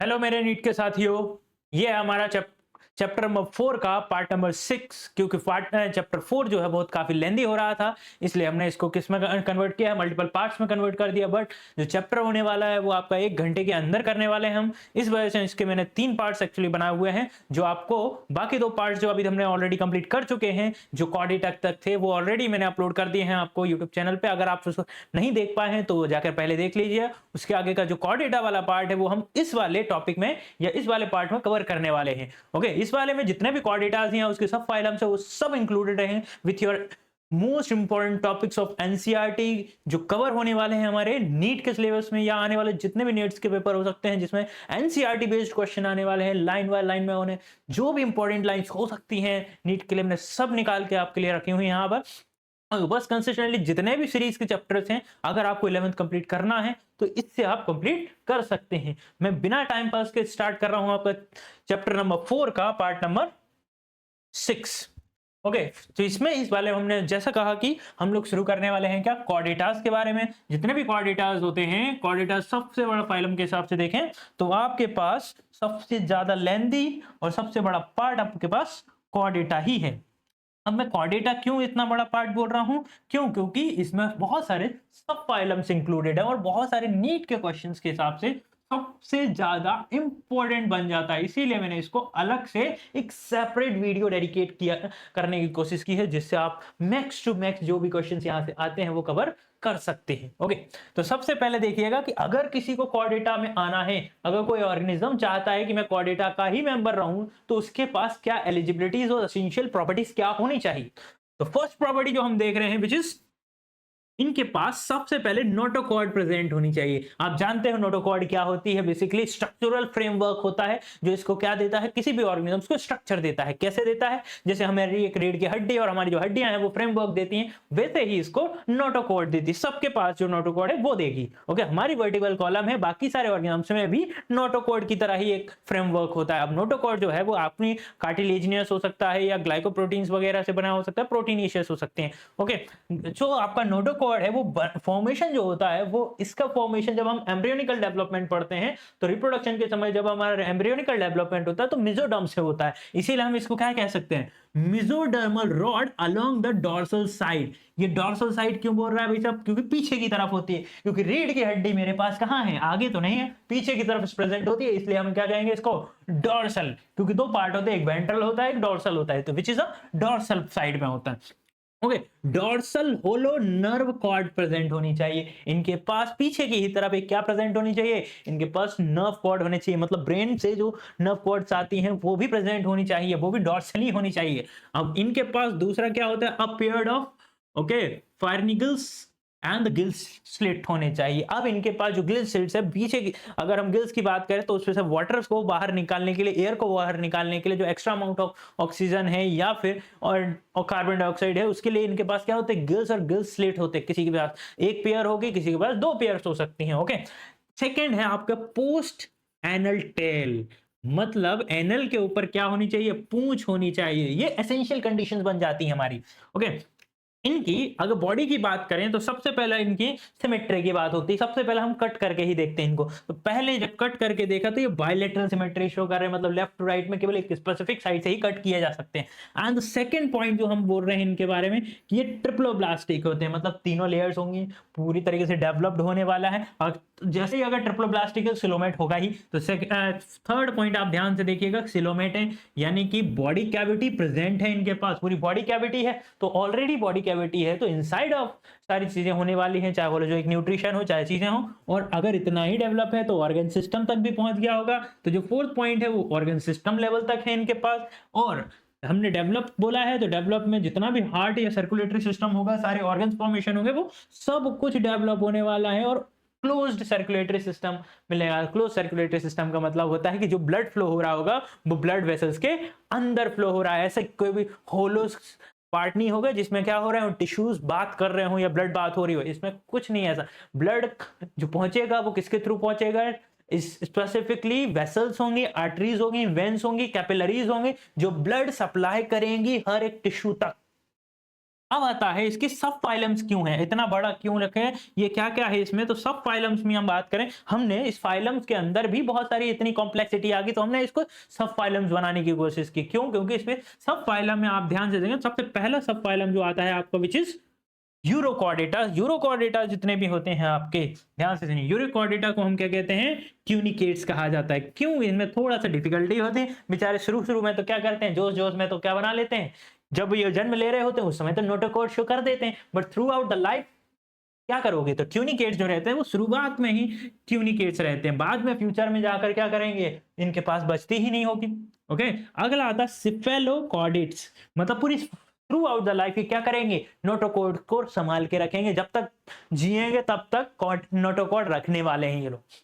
Hello मेरे NEET के साथियों। ये है हमारा चैप्टर नंबर 4 का पार्ट नंबर 6। क्योंकि चैप्टर 4 जो है बहुत काफी लेंदी हो रहा था, इसलिए हमने इसको किस में कन्वर्ट किया है, मल्टीपल पार्ट्स में कन्वर्ट कर दिया। बट जो चैप्टर होने वाला है वो आपका 1 घंटे के अंदर करने वाले हैं हम। इस वजह से इसके मैंने 3 पार्ट्स एक्चुअली बनाए हुए हैं, जो आपको बाकी 2 पार्ट्स जो अभी हमने ऑलरेडी कंप्लीट कर चुके हैं, जो कॉडी तक थे, वो ऑलरेडी मैंने अपलोड कर दिए हैं आपको यूट्यूब चैनल पे। अगर आप उसको नहीं देख पाए हैं तो जाकर पहले देख लीजिए। उसके आगे का जो कॉड डेटा वाला पार्ट है वो हम इस वाले टॉपिक में या इस वाले पार्ट में कवर करने वाले हैं। ओके, इस वाले में जितने भी कॉड डेटास हैं उसके सब फाइल हमसे वो सब इंक्लूडेड हैं with your most important topics of NCERT, जो कवर होने वाले हैं हमारे नीट के सिलेबस में या आने वाले जितने भी नीट्स के पेपर हो सकते हैं जिसमें एनसीईआरटी बेस्ड क्वेश्चन आने वाले हैं। लाइन बाय लाइन में होने जो भी इंपॉर्टेंट लाइंस हो सकती हैं नीट के लिए मैंने सब निकाल के आपके लिए रखी हुई यहाँ पर। बस कंसिस्टेंटली जितने भी सीरीज के चैप्टर्स हैं, अगर आपको 11th कंप्लीट करना है तो इससे आप कंप्लीट कर सकते हैं। मैं बिना टाइम पास के स्टार्ट कर रहा हूं आपका चैप्टर नंबर 4 का पार्ट नंबर 6। ओके, तो इसमें इस वाले हमने जैसा कहा कि हम लोग शुरू करने वाले हैं क्या, कॉर्डेटास के बारे में। जितने भी कॉर्डेटास होते हैं, कॉर्डेटास सबसे बड़ा फाइलम के हिसाब से देखें तो आपके पास सबसे ज्यादा लेंदी और सबसे बड़ा पार्ट आपके पास कॉर्डेटा ही है। अब मैं कॉर्डेटा क्यों इतना बड़ा पार्ट बोल रहा हूं, क्योंकि इसमें बहुत सारे सब फाइलम्स इंक्लूडेड है और बहुत सारे नीट के क्वेश्चंस के हिसाब से सबसे ज्यादा इंपॉर्टेंट बन जाता है। इसीलिए मैंने इसको अलग से एक सेपरेट वीडियो डेडिकेट किया करने की कोशिश की है, जिससे आप मैक्स टू मैक्स जो भी क्वेश्चंस यहां से आते हैं वो कवर कर सकते हैं। ओके, तो सबसे पहले देखिएगा कि अगर किसी को कॉर्डेटा में आना है, अगर कोई ऑर्गेनिज्म चाहता है कि मैं कॉर्डेटा का ही मेंबर रहूं, तो उसके पास क्या एलिजिबिलिटीज और एसेंशियल प्रॉपर्टीज क्या होनी चाहिए। तो फर्स्ट प्रॉपर्टी जो हम देख रहे हैं विच इज इनके पास सबसे पहले नोटोकॉर्ड प्रेजेंट होनी चाहिए। आप जानते हो नोटोकॉर्ड क्या होती है, बेसिकली स्ट्रक्चरल फ्रेमवर्क होता है जो इसको क्या देता है, किसी भी ऑर्गेनिज्म को स्ट्रक्चर देता है। कैसे देता है, जैसे हमारी एक रीढ़ की हड्डी और हमारी जो हड्डियां हैं वो फ्रेमवर्क देती हैं, वैसे ही इसको नोटोकॉर्ड देती है। सबके पास जो नोटोकॉर्ड है वो देगी। ओके, हमारी वर्टिकल कॉलम है, बाकी सारे ऑर्गेनिज्म में भी नोटोकॉर्ड की तरह ही एक फ्रेमवर्क होता है। अब नोटोकॉर्ड जो है वो अपनी कार्टिलेजिनियस हो सकता है या ग्लाइकोप्रोटीन्स वगैरह से बना हो सकता है, प्रोटीनिशियस हो सकते हैं। ओके, जो आपका नोटोकॉर्ड है वो फॉर्मेशन जो होता है वो इसका फॉर्मेशन जब हम एम्ब्रियोनिकल डेवलपमेंट पढ़ते हैं तो रिप्रोडक्शन के समय जब हमारा एम्ब्रियोनिकल डेवलपमेंट होता है तो मेसोडर्म से होता है। इसीलिए हम इसको क्या कह सकते हैं, mesodermal rod along the dorsal side. ये डॉर्सल साइड क्यों बोल रहा है भाई साहब, क्योंकि पीछे की तरफ होती है। क्योंकि रीढ़ की हड्डी मेरे पास कहां है, आगे तो नहीं है, पीछे की तरफ प्रेजेंट होती है, इसलिए हम क्या कहेंगे इसको डॉर्सल। क्योंकि 2 पार्ट होते हैं, एक वेंट्रल होता है एक डॉर्सल होता है, तो which is a dorsal side में होता है। Okay, dorsal hollow nerve cord present होनी चाहिए। इनके पास पीछे की ही तरफ एक क्या प्रेजेंट होनी चाहिए, इनके पास नर्व कॉर्ड होने चाहिए। मतलब ब्रेन से जो नर्व कॉर्ड्स आती हैं वो भी प्रेजेंट होनी चाहिए, वो भी डॉर्सली होनी चाहिए। अब इनके पास दूसरा क्या होता है, अ पेयर ऑफ ओके फार्निकल्स एंड गिल्स स्लिट होने चाहिए। अब इनके पास जो गिल्स स्लिट्स है पीछे की, अगर हम गिल्स की बात करें तो उसमें से वाटर को बाहर निकालने के लिए, एयर को बाहर निकालने के लिए जो एक्स्ट्रा अमाउंट ऑफ ऑक्सीजन है या फिर और कार्बन डाइऑक्साइड है, उसके लिए इनके पास क्या होते हैं, गिल्स और गिल्स स्लिट होते हैं। किसी के पास एक पेयर होगी, किसी के पास 2 पेयर हो सकती हैं। ओके, सेकेंड है आपका पोस्ट एनल टेल। मतलब एनल के ऊपर क्या होनी चाहिए, पूंछ होनी चाहिए। ये एसेंशियल कंडीशंस बन जाती है हमारी। ओके, इनकी अगर बॉडी की बात करें तो सबसे पहले इनकी सिमेट्री की बात होती है। सबसे पहले हम कट करके ही देखते हैं इनको। तो पहले जब कट करके देखा तो ये बायलैटरल सिमेट्री शो कर रहे हैं, मतलब लेफ्ट टू राइट में केवल एक स्पेसिफिक साइड से ही कट किए जा सकते हैं। एंड सेकंड पॉइंट जो हम बोल रहे हैं इनके बारे में कि ये ट्रिप्लोब्लास्टिक होते हैं, मतलब तीनों लेयर्स होंगी, पूरी तरीके से डेवलप्ड होने वाला है। और जैसे ही अगर ट्रिप्लोब्लास्टिक है सिलोमेट होगा ही। तो थर्ड पॉइंट आप ध्यान से देखिएगा, सिलोमेट है यानी कि बॉडी कैविटी प्रेजेंट है इनके पास, पूरी बॉडी कैविटी है। तो ऑलरेडी बॉडी कैविटी है तो इनसाइड ऑफ सारी चीजें होने वाली हैं, चाहे वो जो एक न्यूट्रिशन हो चाहे चीजें हो। और अगर इतना ही डेवलप है तो ऑर्गन सिस्टम तक भी पहुंच गया होगा। तो जो फोर्थ पॉइंट है वो ऑर्गन सिस्टम लेवल तक है इनके पास। और हमने डेवलप बोला है तो डेवलप में जितना भी हार्ट या सर्कुलेटरी सिस्टम होगा, सारे ऑर्गन्स फॉर्मेशन होंगे, वो सब कुछ डेवलप होने वाला है। और क्लोज्ड सर्कुलेटरी सिस्टम मिलेगा। क्लोज सर्कुलेटरी सिस्टम का मतलब होता है कि जो ब्लड फ्लो हो रहा होगा वो ब्लड वेसल्स के अंदर फ्लो हो रहा है। ऐसे कोई भी होलो पार्ट नहीं होगा जिसमें क्या हो रहा है, टिश्यूज बात कर रहे हो या ब्लड बात हो रही हो, इसमें कुछ नहीं है ऐसा। ब्लड जो पहुंचेगा वो किसके थ्रू पहुंचेगा, इस स्पेसिफिकली वेसल्स होंगी, आर्टरीज होंगी, वेन्स होंगी, कैपिलरीज होंगी, जो ब्लड सप्लाई करेंगी हर एक टिश्यू तक। अब आता है इसके सब फाइलम्स क्यों है, इतना बड़ा क्यों रखे हैं, ये क्या क्या है इसमें। तो सब फाइलम्स में हम बात करें, हमने इस फाइलम्स के अंदर भी बहुत सारी इतनी कॉम्प्लेक्सिटी आ गई, तो हमने इसको सब फाइलम्स बनाने की कोशिश की। क्यों? क्योंकि इसमें सब फाइलम में आप ध्यान से देखें, सबसे पहला सब फाइलम जो आता है आपको विच इज यूरोकॉर्डेटा। यूरोकॉर्डेटा जितने भी होते हैं आपके, ध्यान से सुनिए, यूरोकॉर्डेटा को हम क्या कहते हैं, ट्यूनिकेट्स कहा जाता है। क्यों? इनमें थोड़ा सा डिफिकल्टी होती है, बेचारे शुरू शुरू में तो क्या करते हैं, जोश जोश में तो क्या बना लेते हैं, जब ये जन्म ले रहे होते हैं उस समय तो नोटोकॉर्ड शो कर देते हैं, but through out the life क्या करोगे, तो ट्यूनिकेट्स जो रहते हैं वो शुरुआत में ही ट्यूनिकेट्स रहते हैं, बाद में फ्यूचर में जाकर क्या करेंगे, इनके पास बचती ही नहीं होगी। ओके, अगला आता है सिफेलोकॉर्डेट्स, मतलब पूरी थ्रू आउट द लाइफ क्या करेंगे, नोटोकॉर्ड को संभाल के रखेंगे, जब तक जिएंगे तब तक नोटोकॉर्ड रखने वाले हैं ये लोग।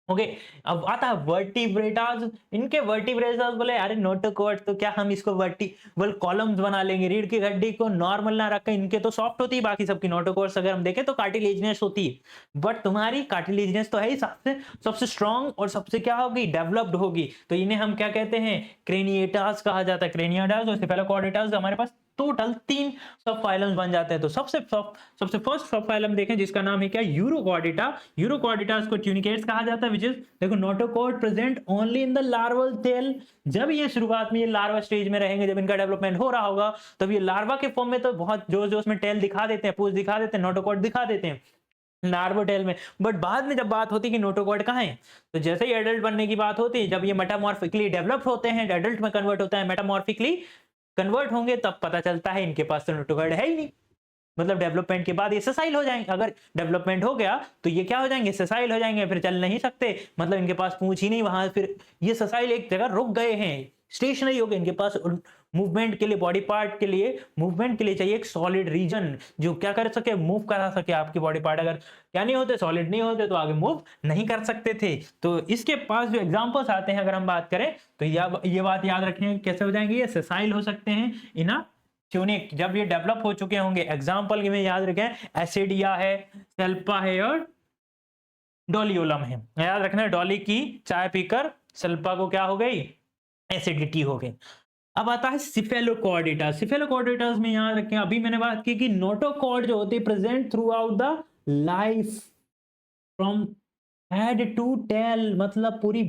ओके, अब आता है वर्टिब्रेटास। इनके वर्टिब्रेटास बोले अरे नोटोकॉर्ड तो क्या हम इसको वर्टिबल कॉलम्स बना लेंगे, रीढ़ की हड्डी को नॉर्मल ना रखें, इनके तो सॉफ्ट होती है, बाकी सबकी नोटोकॉर्ड्स अगर हम देखें तो कार्टिलेजिनस होती है, बट तुम्हारी कार्टिलेजिनस तो है ही सबसे सबसे स्ट्रॉन्ग और सबसे क्या होगी, डेवलप्ड होगी, तो इन्हें हम क्या कहते हैं, क्रेनिएटास कहा जाता है। क्रेनिएटास और सिफेलोकॉर्डेटास हमारे पास टोटल 3 सब फाइलम्स बन जाते हैं। तो सबसे फर्स्ट सब फाइलम देखें जिसका नाम है क्या, यूरोकॉर्डेटा। यूरोकॉर्डेटास को ट्यूनिकेट्स कहा जाता है, विच इज देखो notochord present only in the larval tail. जब ये शुरुआत में ये लार्वा स्टेज में रहेंगे, जब इनका डेवलपमेंट हो रहा होगा, तब ये लार्वा के फॉर्म में तो बहुत जोश जोश में टेल दिखा देते हैं, पूछ दिखा देते हैं, नोटोकॉर्ड दिखा देते हैं लार्वोटेल में, बट बाद में जब बात होती है कि नोटोकॉर्ड कहाँ है, तो जैसे ही एडल्ट बनने की बात होती है, जब ये मेटामॉर्फिकली डेवलप होते हैं, एडल्ट में कन्वर्ट होता है, मेटामॉर्फिकली कन्वर्ट होंगे, तब पता चलता है इनके पास तो नोटोकॉर्ड है ही नहीं। मतलब डेवलपमेंट के बाद ये सेसाइल हो जाएंगे, अगर डेवलपमेंट हो गया तो ये क्या हो जाएंगे, सेसाइल हो जाएंगे, फिर चल नहीं सकते, मतलब इनके पास पूंछ ही नहीं, वहां फिर ये सेसाइल एक जगह रुक गए हैं, स्टेशनरी हो गए, इनके पास मूवमेंट के लिए, बॉडी पार्ट के लिए मूवमेंट के लिए चाहिए एक सॉलिड रीजन जो क्या कर सके, मूव करा सके आपकी बॉडी पार्ट। अगर क्या नहीं होते, सॉलिड नहीं होते, तो आगे मूव नहीं कर सकते थे। तो इसके पास जो एग्जांपल्स आते हैं, अगर हम बात करें तो ये बात याद रखें, कैसे हो जाएंगे, ये सेसाइल हो सकते हैं इना ट्यूनिक, जब ये डेवलप हो चुके होंगे। एग्जाम्पल में याद रखें, एसिडिया है, सेल्पा है और डोलियोलम है। याद रखना, डॉली की चाय पीकर सेल्पा को क्या हो गई, एसिडिटी हो गई। अब आता है सिफेलोकॉर्डेटा। सिफेलोकॉर्डेटास में याद रखें, अभी मैंने बात की कि नोटोकॉर्ड जो होते हैं present throughout the life from head to tail, मतलब पूरी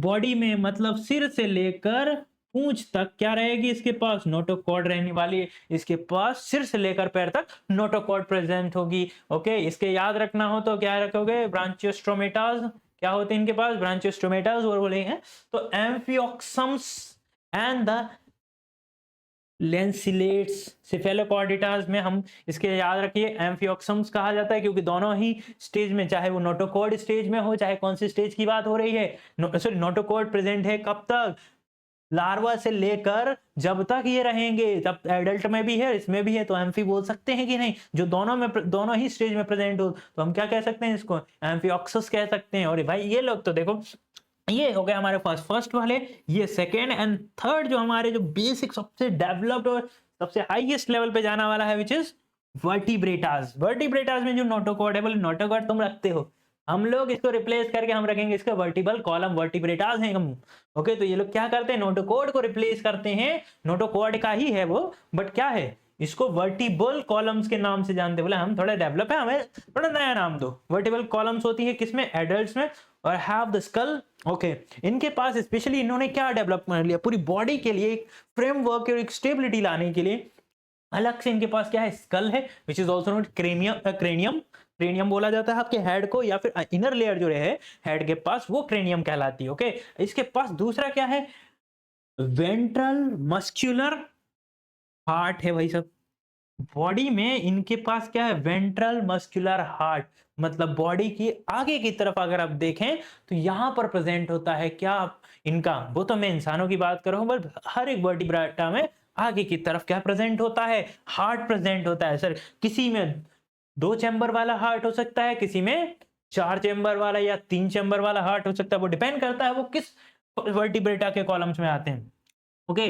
बॉडी में, मतलब सिर से लेकर पूंछ तक क्या रहेगी, इसके पास नोटोकॉर्ड रहने वाली है, इसके पास सिर से लेकर पैर तक नोटोकॉर्ड प्रेजेंट होगी। ओके, इसके याद रखना हो तो क्या रखोगे, ब्रांचियोस्टोमेटास क्या होते हैं इनके पास, ब्रांचियोस्टोमेटास और बोलेंगे तो एम्फियोक्सम्स एंड द लेंसिलेट्स। सिफेलोकॉर्डेटास में हम इसके याद रखिए एम्फियोक्सम्स कहा जाता है, क्योंकि दोनों ही स्टेज में, चाहे वो नोटोकॉर्ड स्टेज में हो, चाहे कौन सी स्टेज की बात हो रही है, सॉरी नोटोकॉर्ड प्रेजेंट है कब तक, लार्वा से लेकर जब तक ये रहेंगे, जब एडल्ट में भी है इसमें भी है, तो एम्फी बोल सकते हैं कि नहीं, जो दोनों ही स्टेज में प्रेजेंट हो, तो हम क्या कह सकते हैं, इसको एम्फियोक्सस कह सकते हैं। और भाई ये लोग तो देखो, ये हो गया हमारे पास फर्स्ट वाले, ये सेकेंड एंड थर्ड जो हमारे जो बेसिक सबसे डेवलप्ड और सबसे हाईएस्ट लेवल पे जाना वाला है, विच इज वर्टिब्रेटास। वर्टिब्रेटास में जो नोटोकॉर्ड है, बोले नोटोकॉर्ड तुम रखते हो, हम लोग इसको रिप्लेस करके हम रखेंगे इसका वर्टिबल कॉलम, वर्टिब्रेटास हैं हम। ओके, तो ये लोग क्या करते हैं, नोटोकॉर्ड को रिप्लेस करते हैं, नोटोकॉर्ड का ही है वो, बट क्या है, इसको वर्टिबल कॉलम्स के नाम से जानते हैं। बोले हम थोड़ा डेवलप है, हमें थोड़ा नया नाम दो। वर्टिबल कॉलम्स होती है किसमें, एडल्ट्स में, और हैव द स्कल। ओके, इनके पास स्पेशली इन्होंने क्या डेवलप कर लिया, पूरी बॉडी के लिए एक फ्रेमवर्क और एक स्टेबिलिटी लाने के लिए अलग से इनके पास क्या है, स्कल है, which is also note cranium. Cranium बोला जाता है आपके हेड को, या फिर इनर लेयर जो है हेड के पास, वो क्रेनियम कहलाती है। ओके, इसके पास दूसरा क्या है, वेंट्रल मस्कुलर हार्ट है भाई सब। बॉडी में इनके पास क्या है, वेंट्रल मस्कुलर हार्ट, मतलब बॉडी की आगे की तरफ अगर आप देखें तो यहां पर प्रेजेंट होता है क्या इनका, वो तो मैं इंसानों की बात कर रहा हूं, बट हर एक वर्टिब्रेटा में आगे की तरफ क्या प्रेजेंट होता है, हार्ट प्रेजेंट होता है। सर किसी में 2 चैम्बर वाला हार्ट हो सकता है, किसी में 4 चैम्बर वाला या 3 चैम्बर वाला हार्ट हो सकता है, वो डिपेंड करता है वो किस वर्टिब्रेटा के कॉलम्स में आते हैं। ओके,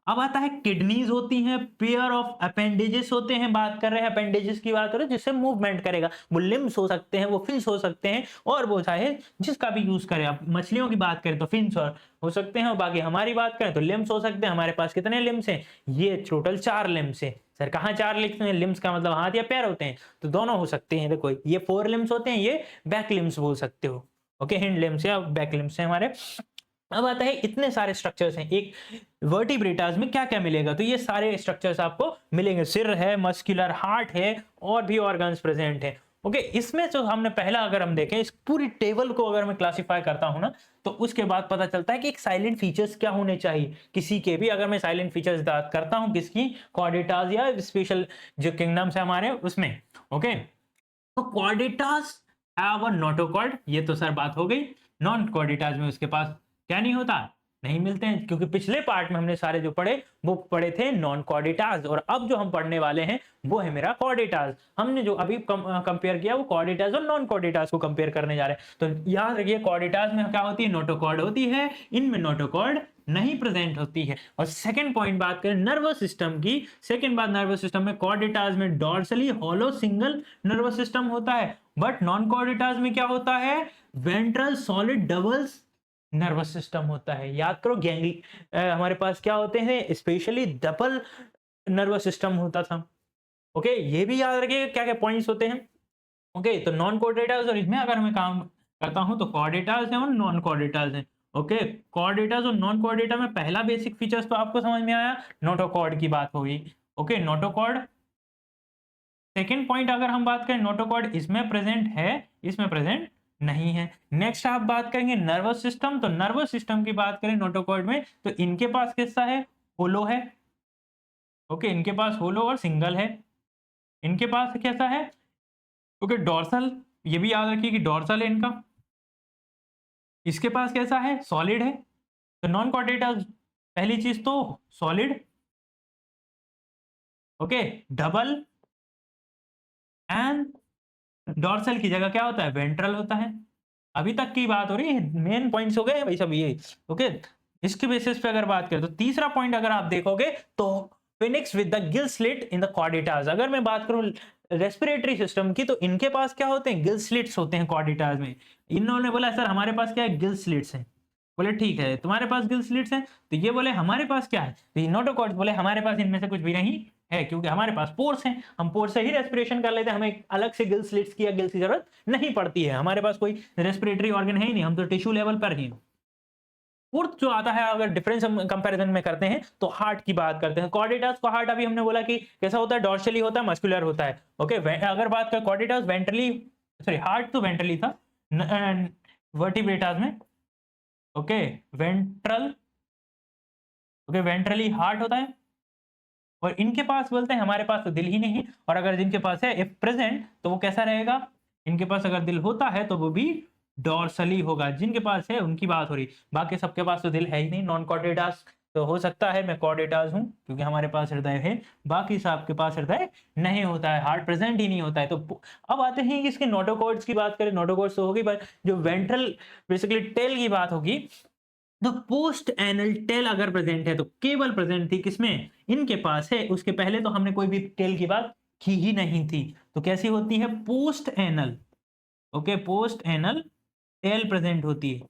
अब आता है किडनीज होती हैं, पेयर ऑफ अपेंडेजेस होते हैं, बात कर रहे हैं अपेंडेजेस की बात करें, जिससे मूवमेंट करेगा, वो लिम्स हो सकते हैं, वो फिन्स हो सकते हैं, और वो चाहे जिसका भी यूज करें। आप मछलियों की बात करें तो फिन्स हो सकते हैं, और बाकी हमारी बात करें तो लिम्स हो सकते हैं। हमारे पास कितने लिम्स हैं, ये टोटल 4 लिम्स है, सर कहाँ 4 लिम्स का मतलब हाथ या पैर होते हैं? तो दोनों हो सकते हैं। देखो ये 4 लिम्स होते हैं, ये बैक लिम्स बोल सकते हो। ओके, हिंड लिम्स या बैक लिम्स है हमारे। अब आता है इतने सारे स्ट्रक्चर्स हैं एक वर्टिब्रेटास में, क्या क्या मिलेगा? तो ये सारे स्ट्रक्चर्स आपको मिलेंगे। सिर है, मस्कुलर हार्ट है, और भी ऑर्गन्स प्रेजेंट है। ओके, इसमें जो हमने पहला अगर हम देखें इस पूरी टेबल को अगर मैं क्लासिफाई करता हूं ना, तो उसके बाद पता चलता है कि एक साइलेंट फीचर्स क्या होने चाहिए किसी के भी। अगर मैं साइलेंट फीचर्स बात करता हूं किसकी, क्वाड्रेटास या स्पेशल जो किंगडम्स है हमारे उसमें। ओके, तो क्वाड्रेटास हैव अ नोटोकॉर्ड, ये तो सर बात हो गई। नॉन क्वाड्रेटास में उसके पास क्या नहीं होता, नहीं मिलते हैं, क्योंकि पिछले पार्ट में हमने सारे जो पढ़े वो पढ़े थे नॉन क्वाड्रेटास, और अब जो हम पढ़ने वाले हैं वो है मेरा क्वाड्रेटास। हमने जो अभी कंपेयर किया वो क्वाड्रेटास और नॉन क्वाड्रेटास को कंपेयर करने जा रहे हैं। तो याद रखिए क्वाड्रेटास में क्या होती है, नोटोकॉर्ड होती है, इनमें नोटोकॉर्ड नहीं प्रेजेंट होती है। और सेकंड पॉइंट बात करें नर्वस सिस्टम की, सेकंड बात नर्वस सिस्टम में क्वाड्रेटास में dorsally hollow single nervous system होता है, बट नॉन क्वाड्रेटास में क्या होता है, ventral solid doubles nervous system होता है। याद करो गैंगली हमारे पास क्या होते हैं, स्पेशली डबल नर्वस सिस्टम होता था। ओके, ये भी याद रखिएगा क्या क्या पॉइंट्स होते हैं। ओके, तो नॉन क्वाड्रेटास और इसमें अगर मैं काम करता हूं तो क्वाड्रेटास है और नॉन क्वाड्रेटास है। ओके, क्वाड्रेटास और नॉन क्वाड्रेटा में पहला बेसिक फीचर्स तो आपको समझ में आया, नोटोकॉर्ड की बात होगी। Okay, notochord. सेकेंड पॉइंट अगर हम बात करें, नोटोकॉर्ड इसमें प्रेजेंट है, इसमें प्रेजेंट नहीं है। नेक्स्ट आप बात करेंगे नर्वस सिस्टम, तो नर्वस सिस्टम की बात करें नोटोकॉर्ड में तो इनके पास कैसा है, होलो है। ओके, इनके पास होलो और सिंगल है। इनके पास कैसा है, ओके डॉर्सल, ये भी याद रखिए कि डॉर्सल है इनका। इसके पास कैसा है, सॉलिड है। तो नॉन क्वाड्रेटास पहली चीज तो solid, okay double, and dorsal की जगह क्या होता है, वेंट्रल होता है। अभी तक की बात हो रही है, मेन पॉइंट्स हो गए भाई सब ये। ओके, इसके बेसिस पे अगर बात करें तो तीसरा पॉइंट अगर आप देखोगे तो pharynx with the gill slit in the quadratus. अगर मैं बात करूं रेस्पिरेटरी सिस्टम की तो इनके पास क्या होते हैं, गिल स्लिट्स होते हैं क्वाड्रेटास में। इन्होंने बोला सर हमारे पास क्या है, गिल स्लिट्स हैं। बोले ठीक है तुम्हारे पास गिल स्लिट्स हैं, तो ये बोले हमारे पास क्या है, तो ये नोटोकॉर्ड्स बोले हमारे पास इनमें से कुछ भी नहीं है, क्योंकि हमारे पास पोर्स हैं, हम पोर्स से ही रेस्पिरेशन कर लेते हैं, हमें अलग से गिल स्लिट्स की या गिल्स की जरूरत नहीं पड़ती है। हमारे पास कोई रेस्पिरेटरी ऑर्गन है ही नहीं, हम तो टिश्यू लेवल पर ही। फोर्थ जो आता है अगर डिफरेंस हम कंपैरिजन में करते हैं तो हार्ट की बात करते हैं। क्वाड्रेटास का हार्ट अभी हमने बोला कि कैसा होता है, डॉर्सली होता है, मस्कुलर होता है। ओके, अगर बात करें क्वाड्रेटास वेंट्रली, सॉरी हार्ट तो वेंट्रली था वर्टिब्रेटास में। Okay, ventral, okay ventrally heart होता है, और इनके पास बोलते हैं हमारे पास तो दिल ही नहीं, और अगर जिनके पास है इफ प्रेजेंट तो वो कैसा रहेगा, इनके पास अगर दिल होता है तो वो भी डॉर्सली होगा, जिनके पास है उनकी बात हो रही। बाकी सबके पास तो दिल है ही नहीं। नॉन क्वाड्रेटास तो हो सकता है मैं क्वाड्रेटास हूं क्योंकि हमारे पास हृदय है, बाकी सबके पास हृदय नहीं होता है, हार्ट प्रेजेंट ही नहीं होता है। तो अब आते हैं कि इसके नोटोकॉर्ड्स की बात करें, नोटोकॉर्ड्स तो होगी, पर जो वेंट्रल बेसिकली टेल की बात होगी, तो पोस्ट एनल टेल अगर प्रेजेंट है तो केवल प्रेजेंट थी किसमें, इनके पास है। उसके पहले तो हमने कोई भी टेल की बात की ही नहीं थी, तो कैसी होती है, post anal. Okay, post anal tail present होती है।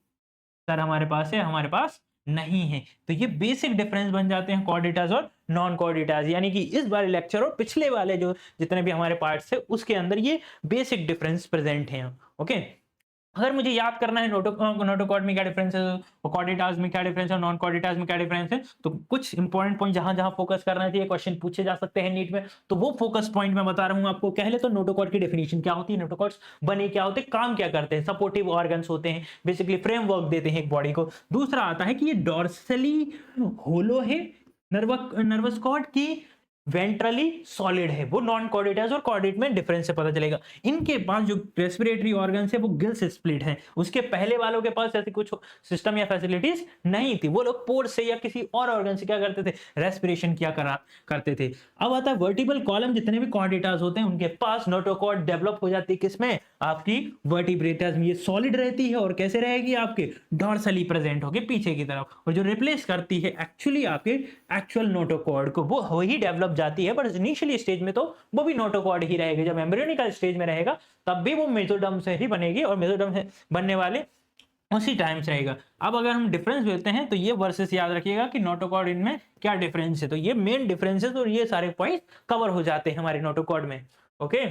सर हमारे पास है, हमारे पास नहीं है। तो ये बेसिक डिफरेंस बन जाते हैं क्वाड्रेटास और नॉन क्वाड्रेटास, यानी कि इस बारे लेक्चर और पिछले वाले जो जितने भी हमारे पार्ट्स है उसके अंदर ये बेसिक डिफरेंस प्रेजेंट हैं। ओके, अगर मुझे याद करना है नोटोकॉर्ड में क्या डिफरेंस है, क्वाड्रेटास में क्या डिफरेंस है, नॉन क्वाड्रेटास में क्या डिफरेंस है, तो कुछ इंपॉर्टेंट पॉइंट जहां जहां फोकस करना चाहिए, क्वेश्चन पूछे जा सकते हैं नीट में, तो वो फोकस पॉइंट मैं बता रहा हूं आपको। पहले तो नोटोकॉर्ड की डेफिनेशन क्या होती है, नोटोकॉर्ड्स बने क्या होते हैं, काम क्या करते हैं, सपोर्टिव ऑर्गन्स होते हैं, बेसिकली फ्रेमवर्क देते हैं एक बॉडी को। दूसरा आता है कि ये डॉर्सली होलो है नर्वस कॉर्ड की, वेंट्रली सॉलिड है। वो नॉन क्वाड्रेटास और क्वाड्रेट में डिफरेंस से पता चलेगा। इनके पास जो रेस्पिरेटरी ऑर्गन्स है वो गिल्स स्प्लिट है, उसके पहले वालों के पास ऐसी कुछ सिस्टम या फैसिलिटीज नहीं थी, वो लोग पोर से या किसी और ऑर्गन से क्या करते थे, रेस्पिरेशन किया करते थे। अब आता है वर्टिबल कॉलम, जितने भी क्वाड्रेटास होते हैं उनके पास नोटोकॉर्ड डेवलप हो जाती है किसमें, आपकी वर्टिब्रेटास में। ये सॉलिड रहती है और कैसे रहेगी, आपके डॉर्सली प्रेजेंट होके पीछे की तरफ, और जो रिप्लेस करती है एक्चुअली आपके एक्चुअल नोटोकॉर्ड को, वो वही डेवलप जाती है। पर इनिशियली स्टेज में तो वो भी नोटोकॉर्ड ही रहेगा, जब एम्ब्रियोनिकल स्टेज में रहेगा तब भी वो मेसोडर्म से ही बनेगी, और मेसोडर्म से बनने वाले उसी टाइम से रहेगा। अब अगर हम डिफरेंस लेते हैं तो ये वर्सेस याद रखिएगा कि नोटोकॉर्ड इनमें क्या डिफरेंस है, तो ये मेन डिफरेंसेस और ये सारे पॉइंट कवर हो जाते हैं हमारे नोटोकॉर्ड में। ओके,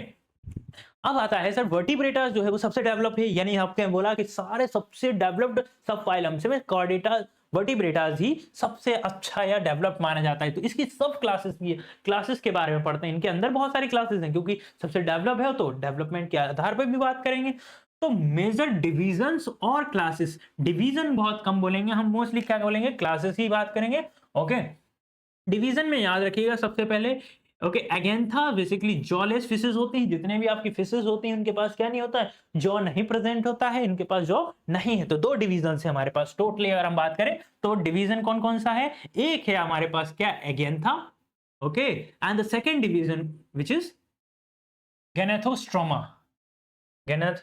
अब आता है सर वर्टिब्रेटास जो है वो सबसे डेवलप है, यानी आपने बोला कि सारे सबसे डेवलप्ड सब फाइलम से में कॉर्डेटा वर्टिब्रेटास ही सबसे अच्छा या डेवलप माना जाता है। तो इसकी सब क्लासेस भी क्लासेस के बारे में पढ़ते हैं, इनके अंदर बहुत सारी क्लासेस हैं क्योंकि सबसे डेवलप है तो डेवलपमेंट के आधार पर भी बात करेंगे। तो मेजर डिविजन्स और क्लासेस, डिवीजन बहुत कम बोलेंगे हम, मोस्टली क्या बोलेंगे, क्लासेस ही बात करेंगे। ओके, डिवीजन में याद रखिएगा सबसे पहले ओके एगेंथा बेसिकली जॉलेस फिशेस होती हैं, जितने भी आपकी फिशेस होती हैं उनके पास क्या नहीं होता है, जॉ नहीं प्रेजेंट होता है, इनके पास जॉ नहीं है। तो दो डिवीजन है हमारे पास टोटली अगर हम बात करें तो डिवीजन कौन कौन सा है, एक है हमारे पास क्या agnatha, okay, and the second division which is gnathostomata, गेनेथ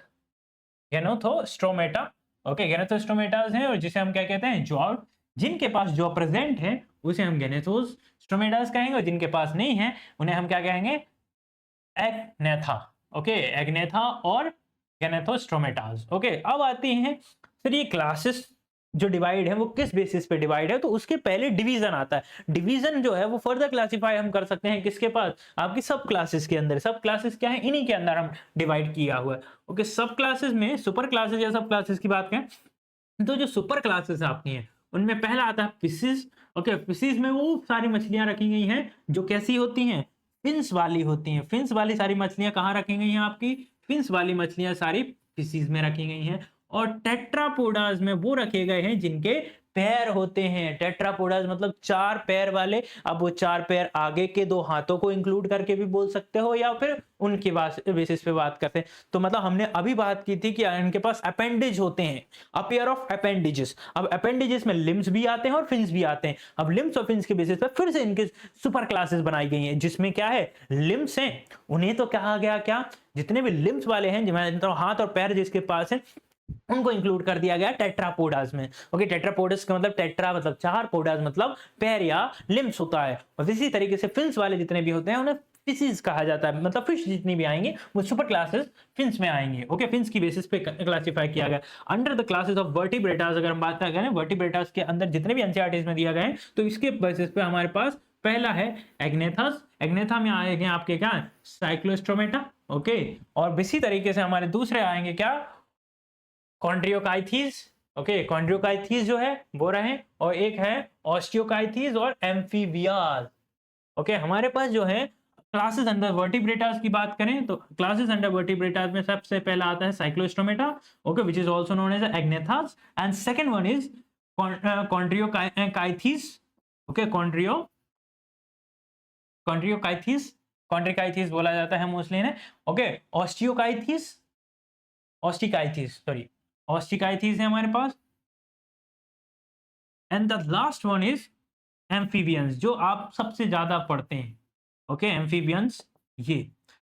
गेनोथोस्ट्रोमेटा। ओके, गेनेथोस्ट्रोमेटास है और जिसे हम क्या कहते हैं, जॉ, जिनके पास जॉ प्रेजेंट है उसे हम गेनेथोस्ट्रोमेटास कहेंगे और जिनके पास नहीं है उन्हें हम क्या कहेंगे, एग्नेथा। ओके, एग्नेथा और गेनेथोस्ट्रोमेटास। ओके, अब आती हैं सर ये क्लासेस जो डिवाइड है वो किस बेसिस पे डिवाइड है, तो उसके पहले डिवीजन आता है। डिवीजन जो है वो फर्दर क्लासिफाई हम कर सकते हैं किसके पास, आपकी सब क्लासेस के अंदर। सब क्लासेस क्या है, इन्हीं के अंदर हम डिवाइड किया हुआ है। ओके, सब क्लासेस में सुपर क्लासेस या सब क्लासेस की बात करें तो जो सुपर क्लासेस आपकी हैं उनमें पहला आता है फिशेस। ओके, फिशेस में वो सारी मछलियां रखी गई हैं जो कैसी होती हैं, फिन्स वाली होती हैं। फिन्स वाली सारी मछलियां कहाँ रखी गई हैं, आपकी फिन्स वाली मछलियां सारी फिशेस में रखी गई हैं। और टेट्रापोडास में वो रखे गए हैं जिनके पैर होते हैं। टेट्रापोडास मतलब चार पैर वाले। अब वो चार पैर आगे के दो हाथों को इंक्लूड करके भी बोल सकते हो या फिर उनकी बेसिस पे बात करते हैं। तो मतलब हमने अभी बात की थी कि इनके पास अपेंडेज होते हैं, अ पेयर ऑफ अपेंडेजेस। अब अपेंडेजेस में लिम्स भी आते हैं और फिन्स भी आते हैं। अब लिम्स और फिन्स के बेसिस पर फिर से इनके सुपर क्लासेस बनाई गई हैं जिसमें क्या है, लिम्स हैं उन्हें तो कहा गया क्या, जितने भी लिम्स वाले हैं जिन्हें हाथ और पैर जिसके पास है उनको इंक्लूड कर दिया गया टेट्रापोडास में। ओके, टेट्रापोडस का मतलब टेट्रा मतलब चार, पोडास मतलब पैर या लिम्स होता है। और इसी तरीके से फिन्स वाले जितने भी होते हैं उन्हें फिशेस कहा जाता है, मतलब फिश जितनी भी आएंगे वो सुपर क्लासेस फिन्स में आएंगे। ओके, फिन्स की बेसिस पे क्लासिफाई किया गया अंडर द क्लासेस ऑफ वर्टिब्रेटास। अगर हम बात करें वर्टिब्रेटास के अंदर जितने भी एनसीईआरटीज में दिया गए हैं तो इसके बेसिस पे हमारे पास पहला है एग्नेथस। एग्नेथा में आएंगे आपके क्या, साइक्लोस्ट्रोमेटा। ओके, और इसी तरीके से हमारे दूसरे आएंगे क्या, कॉन्ड्रियोकाइथीज। ओके, कॉन्ड्रियोकाइथीज जो है वो रहे, और एक है ऑस्टियोकाइथीज और एम्फीबियाज। ओके, हमारे पास जो है क्लासेस अंडर वर्टिब्रेटास की बात करें तो क्लासेस अंडर वर्टिब्रेटास में सबसे पहला आता है cyclostomata, okay, which is also known as agnathas, and second one is chondrichthyes. Okay, chondrichthyes, chondrichthyes बोला जाता है मोस्टली इन्हें। ओके, ऑस्टियोकाइथीज, ऑस्टिकाइथीज सॉरी, ऑस्टिकाइथीज है हमारे पास, and the last one is amphibians जो आप सबसे ज्यादा पढ़ते हैं। ओके, एम्फीबियंस ये।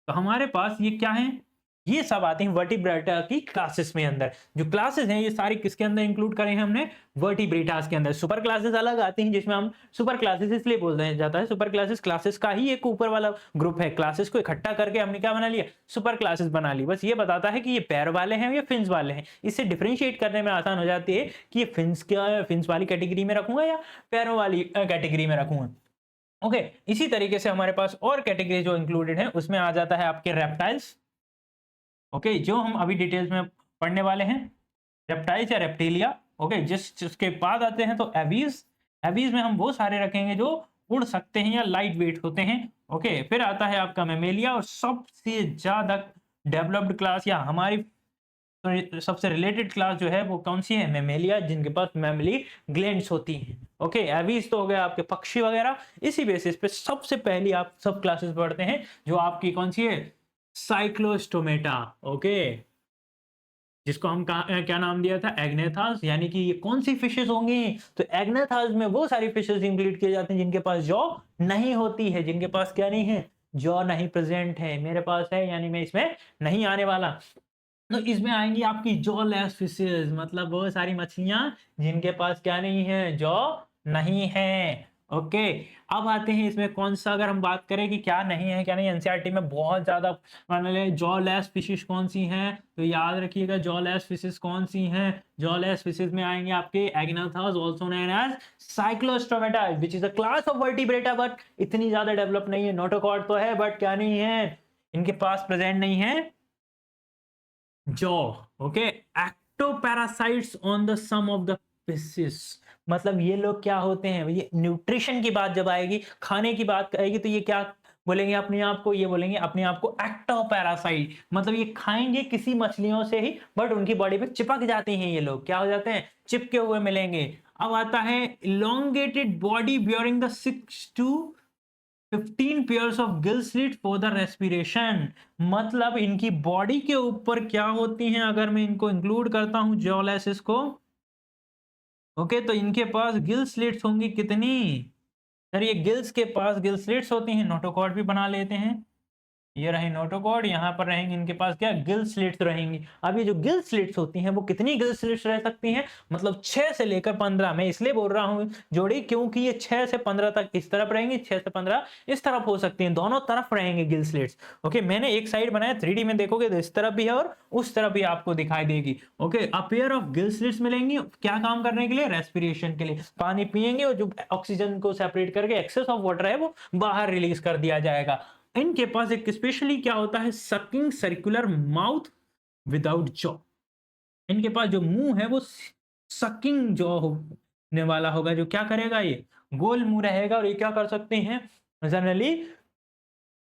तो हमारे पास ये क्या है, ये सब आते हैं वर्टिब्रेटा की क्लासेस में अंदर। जो क्लासेस हैं ये सारी किसके अंदर इंक्लूड करे हैं हमने, वर्टिब्रेटास के अंदर। सुपर क्लासेस अलग आती हैं जिसमें हम सुपर क्लासेस इसलिए बोलते जाता है, सुपर क्लासेस क्लासेस का ही एक ऊपर वाला ग्रुप है। क्लासेस को इकट्ठा करके हमने क्या बना लिया, सुपर क्लासेस बना ली। बस ये बताता है कि ये पैर वाले हैं या फिन्स वाले हैं। इससे डिफरेंशिएट करने में आसान हो जाती है कि ये फिन्स क्या, फिन्स वाली कैटेगरी में रखूंगा या पैरों वाली कैटेगरी में रखूंगा। ओके, इसी तरीके से हमारे पास और कैटेगरी जो इंक्लूडेड है उसमें आ जाता है आपके रेप्टाइल्स। ओके, जो हम अभी डिटेल्स में पढ़ने वाले हैं, रेप्टाइल्स या रेप्टिलिया। ओके, जिसके बाद आते हैं तो एवीज। एवीज में हम वो सारे रखेंगे जो उड़ सकते हैं या लाइट वेट होते हैं। ओके, फिर आता है आपका मेमेलिया, और सबसे ज्यादा डेवलप्ड क्लास या हमारी सबसे रिलेटेड क्लास जो है वो कौन सी है, मेमेलिया, जिनके पास मेमली ग्लैंड्स होती हैं। ओके, एवीज तो हो गया आपके पक्षी वगैरह। इसी बेसिस पे सबसे पहली आप सब क्लासेस पढ़ते हैं जो आपकी कौन सी है, साइक्लोस्टोमेटा। ओके, जिसको हम क्या नाम दिया था, एग्नेथास। यानी कि ये कौन सी फिशेस होंगी, तो एग्नेथास में वो सारी फिशेस इंक्लूड किए जाते हैं जिनके पास जॉ नहीं होती है, जिनके पास क्या नहीं है, जॉ नहीं प्रेजेंट है। मेरे पास है यानी मैं इसमें नहीं आने वाला। तो इसमें आएंगी आपकी जॉलेस फिशेस, मतलब वो सारी मछलियां जिनके पास क्या नहीं है, जॉ नहीं है। ओके। अब आते हैं इसमें कौन सा, अगर हम बात करें कि क्या नहीं है क्या नहीं, एनसीईआरटी में बहुत ज्यादा मान ले जॉलेस फिशेस कौन सी हैं, तो याद रखिएगा जॉलेस फिशेस कौन सी हैं। जॉलेस फिशेस में आएंगे आपके agnathus also known as cyclostomata which is a class of vertebrata, but इतनी ज्यादा डेवलप नहीं है। नोटोकॉर्ड तो है बट क्या नहीं है, इनके पास प्रेजेंट नहीं है jaw. Okay. Ectoparasites on the some of the fishes, मतलब ये लोग क्या होते हैं, ये न्यूट्रिशन की बात जब आएगी, खाने की बात आएगी, तो ये क्या बोलेंगे अपने आप को, ये बोलेंगे अपने आप को एक्टोपैरासाइट, मतलब ये खाएंगे किसी मछलियों से ही बट उनकी बॉडी पे चिपक जाते हैं, ये लोग क्या हो जाते हैं, चिपके हुए मिलेंगे। अब आता है elongated body bearing the 6 to 15 pairs of gill slit for the respiration, मतलब इनकी बॉडी के ऊपर क्या होती हैं, अगर मैं इनको इंक्लूड करता हूं जॉलेसिस को, ओके, तो इनके पास गिल स्लिट्स होंगी कितनी, सर ये गिल्स के पास गिल स्लिट्स होती हैं, नोटोकॉर्ड भी बना लेते हैं, ये रहे नोटोकॉर्ड, यहाँ पर रहेंगे इनके पास क्या गिल स्लिट्स रहेंगी। अब ये जो गिल स्लिट्स होती हैं वो कितनी गिल स्लिट्स रह सकती हैं, मतलब 6 से लेकर 15, मैं इसलिए बोल रहा हूँ जोड़ी क्योंकि ये 6 से 15 तक इस तरफ रहेंगी, 6 से 15 इस तरफ हो सकती हैं, दोनों तरफ रहेंगे गिल स्लिट्स। ओके, मैंने एक साइड बनाया 3D में देखोगे तो इस तरफ भी है और उस तरफ भी आपको दिखाई देगी। Okay, a pair of gill slits मिलेंगी, क्या काम करने के लिए, रेस्पिरेशन के लिए, पानी पिएंगे और जो ऑक्सीजन को सेपरेट करके एक्सेस ऑफ वाटर है वो बाहर रिलीज कर दिया जाएगा। इनके पास एक स्पेशली क्या होता है, sucking circular mouth without jaw, इनके पास जो मुंह है वो सकिंग जॉ होने वाला होगा, जो क्या करेगा, ये गोल मुंह रहेगा और ये क्या कर सकते हैं, जनरली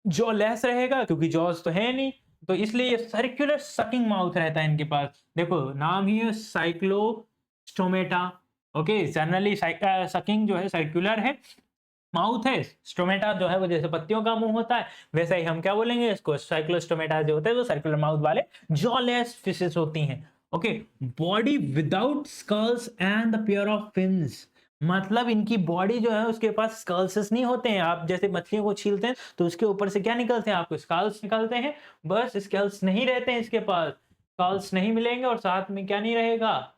जॉ लेस रहेगा क्योंकि जॉज तो है नहीं, तो इसलिए ये सर्कुलर सकिंग माउथ रहता है इनके पास। देखो नाम ही है साइक्लोस्टोमेटा। ओके, जनरली सकिंग जो है सर्कुलर है, माउथ है, स्टोमेटा जो है वो जैसे पत्तियों का मुंह होता है, वैसे ही हम क्या बोलेंगे इसको, साइक्लोस्टोमेटा जो होते हैं वो सर्कुलर माउथ वाले जॉलेस फिशेस होती हैं। Okay, body without skulls and the pair of fins, मतलब इनकी बॉडी जो है उसके पास स्कल्स नहीं होते हैं, आप जैसे मछलियों को छीलते हैं तो उसके ऊपर से क्या निकलते हैं, आपको स्कल्स निकलते हैं, बस स्कल्स नहीं रहते हैं इसके पास, स्कल्स नहीं मिलेंगे और साथ में क्या नहीं रहेगा,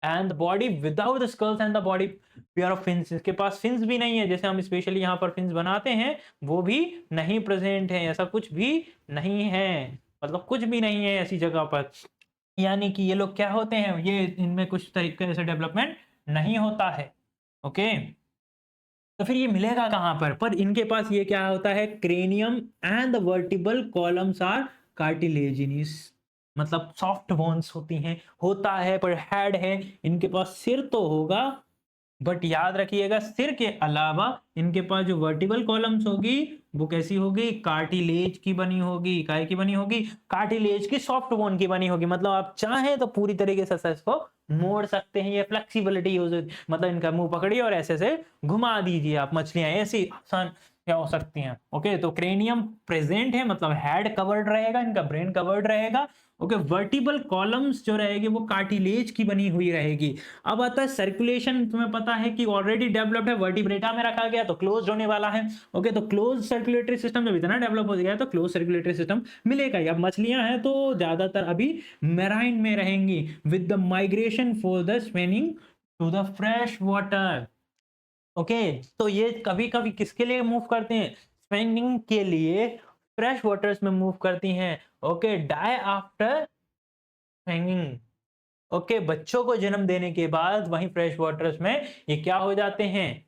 and body without skulls and the body pair of fins, इसके पास फिन्स भी नहीं है, जैसे हम स्पेशली यहाँ पर फिन्स बनाते हैं वो भी नहीं प्रेजेंट है, ऐसा कुछ भी नहीं है, मतलब कुछ भी नहीं है ऐसी जगह पर, यानी कि ये लोग क्या होते हैं, ये इनमें कुछ तरीके से डेवलपमेंट नहीं होता है। ओके, तो फिर ये मिलेगा कहां पर इनके पास ये क्या होता है, cranium and the vertebral columns are cartilaginous, मतलब सॉफ्ट बोन्स होती हैं, होता है पर हेड है, इनके पास सिर तो होगा बट याद रखिएगा सिर के अलावा इनके पास जो वर्टिबल कॉलम्स होगी वो कैसी होगी, कार्टिलेज की बनी होगी, काय की बनी होगी, कार्टिलेज की, सॉफ्ट बोन की बनी होगी, मतलब आप चाहें तो पूरी तरीके से इसको मोड़ सकते हैं, ये फ्लेक्सिबिलिटी यूज, मतलब इनका मुंह पकड़िए और ऐसे से घुमा दीजिए आप, मछलियां ऐसी आसान क्या हो सकती हैं। ओके, तो क्रेनियम प्रेजेंट है, मतलब हेड कवर्ड रहेगा, इनका ब्रेन कवर्ड रहेगा। ओके, वर्टिबल कॉलम्स जो रहेगी वो कार्टिलेज की बनी हुई रहेगी। अब आता है सर्कुलेशन, तुम्हें पता है कि ऑलरेडी डेवलप्ड है, वर्टिब्रेटा में रखा गया तो क्लोज होने वाला है। ओके, तो क्लोज सर्कुलेटरी सिस्टम जब इतना डेवलप हो गया है तो क्लोज सर्कुलेटरी सिस्टम मिलेगा ही। अब मछलियां हैं तो ज्यादातर अभी मेराइन में रहेंगी with the migration for the swimming to the fresh water. Okay, तो ये कभी कभी किसके लिए मूव करते हैं, स्विमिंग के लिए फ्रेश वाटर्स में मूव करती हैं। Okay, die after swimming, okay, बच्चों को जन्म देने के बाद वहीं फ्रेश वाटर्स में ये क्या हो जाते हैं,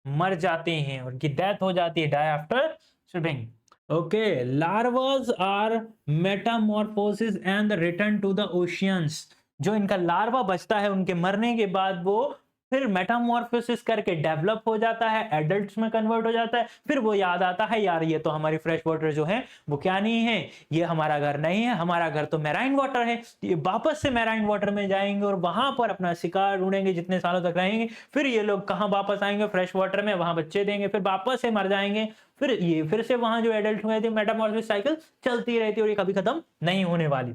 मर जाते हैं, उनकी डेथ हो जाती है, die after swimming. Okay, larvas are metamorphosis and return to the oceans, जो इनका लार्वा बचता है उनके मरने के बाद वो फिर मेटामॉर्फोसिस करके डेवलप हो जाता है, एडल्ट्स में कन्वर्ट हो जाता है, फिर वो याद आता है यार ये तो हमारी फ्रेश वाटर जो है वो क्या नहीं है, ये हमारा घर नहीं है, हमारा घर तो मैराइन वाटर है, ये वापस से मैराइन वाटर में जाएंगे और वहां पर अपना शिकार ढूंढेंगे, जितने सालों तक रहेंगे, फिर ये लोग कहां वापस आएंगे, फ्रेश वाटर में, वहां बच्चे देंगे, फिर वापस से मर जाएंगे, फिर ये फिर से वहां जो एडल्ट हुए थे, मेटामॉर्फोसिस साइकिल चलती रहती है और ये कभी खत्म नहीं होने वाली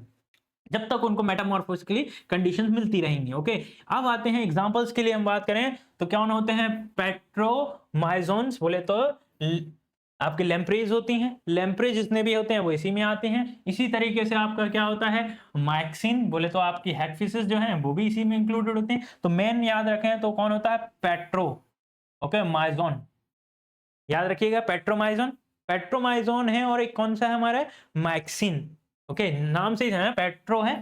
जब तक उनको मेटामॉर्फोसिकली कंडीशंस मिलती रहेंगी। ओके, अब आते हैं एग्जांपल्स के लिए हम बात करें तो क्या होते हैं, पेट्रोमाइजोन्स बोले तो आपके लैम्प्रेज होती हैं, लैम्प्रेज जितने भी होते हैं वो इसी में आते हैं। इसी तरीके से आपका क्या होता है, माइक्सिन बोले तो आपकी हैगफिशेस जो हैं वो भी इसी में इंक्लूडेड होते हैं। तो मेन याद रखें तो कौन होता है, पेट्रो, ओके, माइजोन याद रखिएगा, पेट्रोमाइजोन पेट्रोमाइजोन है, और एक कौन सा है हमारा, मैक्सिन। ओके, नाम से ही है, पेट्रो है,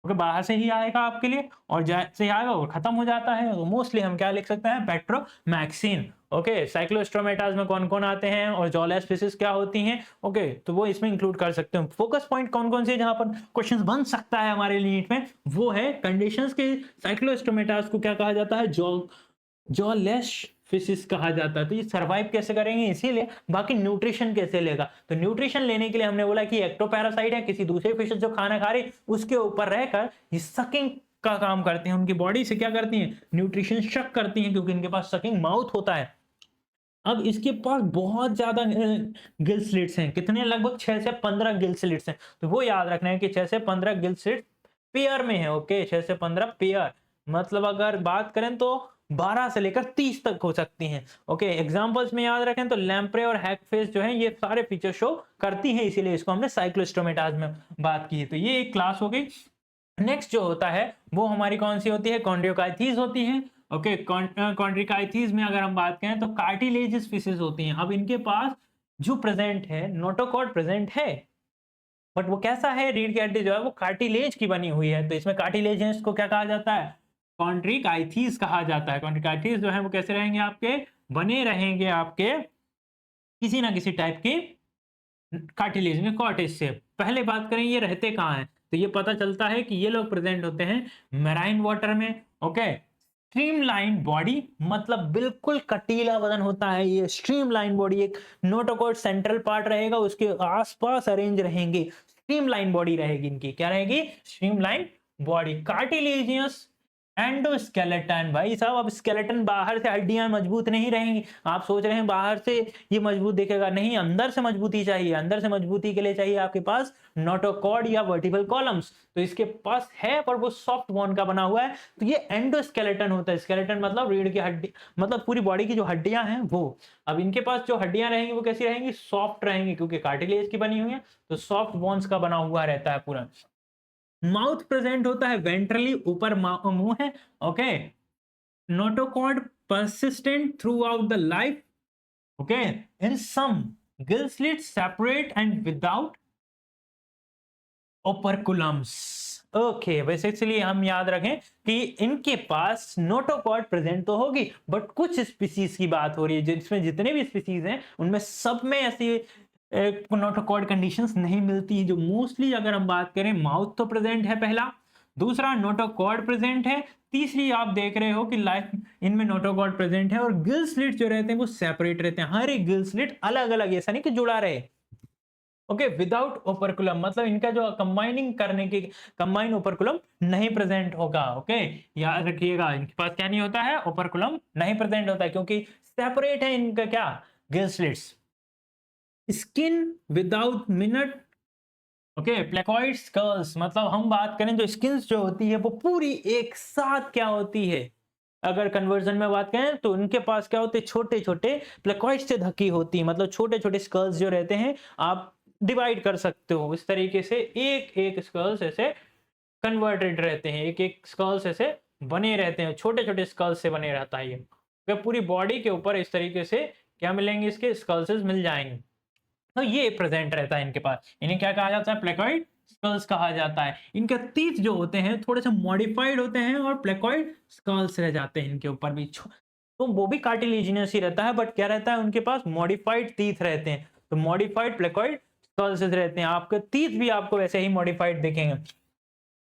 ओके, बाहर से ही आएगा आपके लिए, और जैसे ही आएगा वो खत्म हो जाता है, तो मोस्टली हम क्या लिख सकते हैं, पेट्रोमैक्सिन। ओके, साइक्लोस्ट्रोमेटास में कौन कौन आते हैं और जॉला स्पीसीज क्या होती हैं, ओके, तो वो इसमें इंक्लूड कर सकते हैं। फोकस पॉइंट कौन कौन से जहां पर क्वेश्चंस बन सकता है हमारे नीट में, वो है कंडीशंस के साइक्लोस्ट्रोमेटास को क्या कहा जाता है, जॉलेस फिशिस कहा जाता है। तो ये सर्वाइव कैसे करेंगे, इसीलिए, बाकी न्यूट्रिशन कैसे लेगा, तो न्यूट्रिशन लेने के लिए हमने बोला कि एक्टोपैरासाइट है, किसी दूसरे फिश जो खाना खा रही उसके ऊपर रहकर ये सकिंग का काम करते हैं, उनकी बॉडी से क्या करती हैं, न्यूट्रिशन शक करती हैं, क्योंकि इनके पास सकिंग माउथ होता है। अब इसके पास बहुत ज्यादा गिल स्लिट्स हैं, कितने, लगभग 6 से 15 गिल स्लिट्स हैं, तो वो याद रखना है कि 6 से 15 गिल स्लिट्स पेयर में है। ओके, 6 से 15 पेयर, मतलब अगर बात करें तो 12 से लेकर 30 तक हो सकती हैं। ओके, एग्जांपल्स में याद रखें तो लैम्प्रे और हैगफिश जो है ये सारे फीचर शो करती हैं, इसीलिए इसको हमने साइक्लोस्टोमेटास में बात की है। तो ये एक क्लास हो गई। नेक्स्ट जो होता है वो हमारी कौन सी होती है, कॉन्ड्रियोकाइथीज होती है। ओके, कॉन्ड्रियोकाइथीज में अगर हम बात करें तो कार्टिलेजियस फिशेस होती हैं। अब इनके पास जो प्रेजेंट है, नोटोकॉर्ड प्रेजेंट है, बट वो कैसा है, रीढ़ की हड्डी जो है वो कार्टिलेज की बनी हुई है, तो इसमें कार्टिलेज है, इसको क्या कहा जाता है, कॉन्ड्रिकाइथीज कहा जाता है। कॉन्ड्रिकाइथीज जो है वो कैसे रहेंगे, आपके बने रहेंगे आपके किसी ना किसी टाइप के कार्टिलेज में, कॉर्टेज से। पहले बात करें ये रहते कहाँ हैं, तो ये पता चलता है कि ये लोग प्रेजेंट होते हैं मैराइन वाटर में। ओके, स्ट्रीमलाइन बॉडी, मतलब बिल्कुल कटीला बदन होता है ये, स्ट्रीमलाइन बॉडी, एक नोटोकॉर्ड सेंट्रल पार्ट रहेगा, उसके आसपास अरेंज रहेंगे, स्ट्रीमलाइन बॉडी रहेगी इनकी, क्या रहेगी, स्ट्रीमलाइन बॉडी। कार्टिलेजियस एंडोस्केलेटन, भाई साहब, अब स्केलेटन बाहर से हड्डियां मजबूत नहीं रहेंगी। आप सोच रहे हैं बाहर से ये मजबूत दिखेगा, नहीं, अंदर से मजबूती चाहिए। अंदर से मजबूती के लिए चाहिए आपके पास नोटोकॉर्ड या वर्टिकल कॉलम्स, तो इसके पास है, पर वो सॉफ्ट बोन का बना हुआ है, तो ये एंडोस्केलेटन होता है। स्केलेटन मतलब रीढ़ की हड्डी, मतलब पूरी बॉडी की जो हड्डियां हैं वो। अब इनके पास जो हड्डियां रहेंगी वो कैसी रहेंगी, सॉफ्ट रहेंगी, क्योंकि कार्टिलेज की बनी हुई है, तो सॉफ्ट बोन्स का बना हुआ रहता है पूरा। माउथ प्रेजेंट होता है वेंट्रली, ऊपर मुंह है। Okay, notochord persistent throughout the life. Okay, in some gill slits separate and without operculums. Okay, वैसे इसलिए हम याद रखें कि इनके पास नोटोकॉर्ड प्रेजेंट तो होगी, बट कुछ स्पीसीज की बात हो रही है जिसमें जितने भी स्पीसीज हैं उनमें सब में ऐसी नोटोकॉर्ड कंडीशंस नहीं मिलती है। जो मोस्टली अगर हम बात करें, माउथ तो प्रेजेंट है पहला, दूसरा नोटोकॉर्ड प्रेजेंट है, तीसरी आप देख रहे हो कि लाइफ इनमें नोटोकॉर्ड प्रेजेंट है, और गिल स्लिट जो रहते हैं वो सेपरेट रहते हैं, हर एक गिल स्लिट अलग अलग, ऐसा नहीं कि जुड़ा रहे। ओके, विदाउट ओपरकुलम, मतलब इनका जो कंबाइनिंग करने की कंबाइन ओपरकुलम नहीं प्रेजेंट होगा। ओके, याद रखिएगा, इनके पास क्या नहीं होता है, ओपरकुलम नहीं प्रेजेंट होता है, क्योंकि सेपरेट है इनका क्या, gill slits. Skin without minute. Okay, placoid skulls, मतलब हम बात करें जो स्किन जो होती है वो पूरी एक साथ क्या होती है, अगर कन्वर्जन में बात करें तो उनके पास क्या होते हैं, छोटे छोटे प्लेकॉइड से ढकी होती है, मतलब छोटे छोटे स्कल्स जो रहते हैं, आप डिवाइड कर सकते हो इस तरीके से, एक एक स्कल्स ऐसे कन्वर्टेड रहते हैं, एक एक स्कल्स ऐसे बने रहते हैं, छोटे छोटे स्कल्स से बने रहता है ये। पूरी बॉडी के ऊपर इस तरीके से क्या मिलेंगे, इसके स्कल्सेस मिल जाएंगे, तो ये प्रेजेंट रहता है इनके पास। इन्हें क्या कहा जाता है, प्लेकॉइड स्कल्स कहा जाता है। इनके टीथ जो होते हैं थोड़े से मॉडिफाइड होते हैं, और प्लेकॉइड स्कल्स रह जाते हैं इनके ऊपर भी, तो वो भी कार्टिलेजिनस ही रहता है, बट क्या रहता है उनके पास, मॉडिफाइड टीथ रहते हैं, तो मॉडिफाइड प्लेकॉइड स्कल्स रहते हैं। आपके टीथ भी आपको वैसे ही मॉडिफाइड दिखेंगे।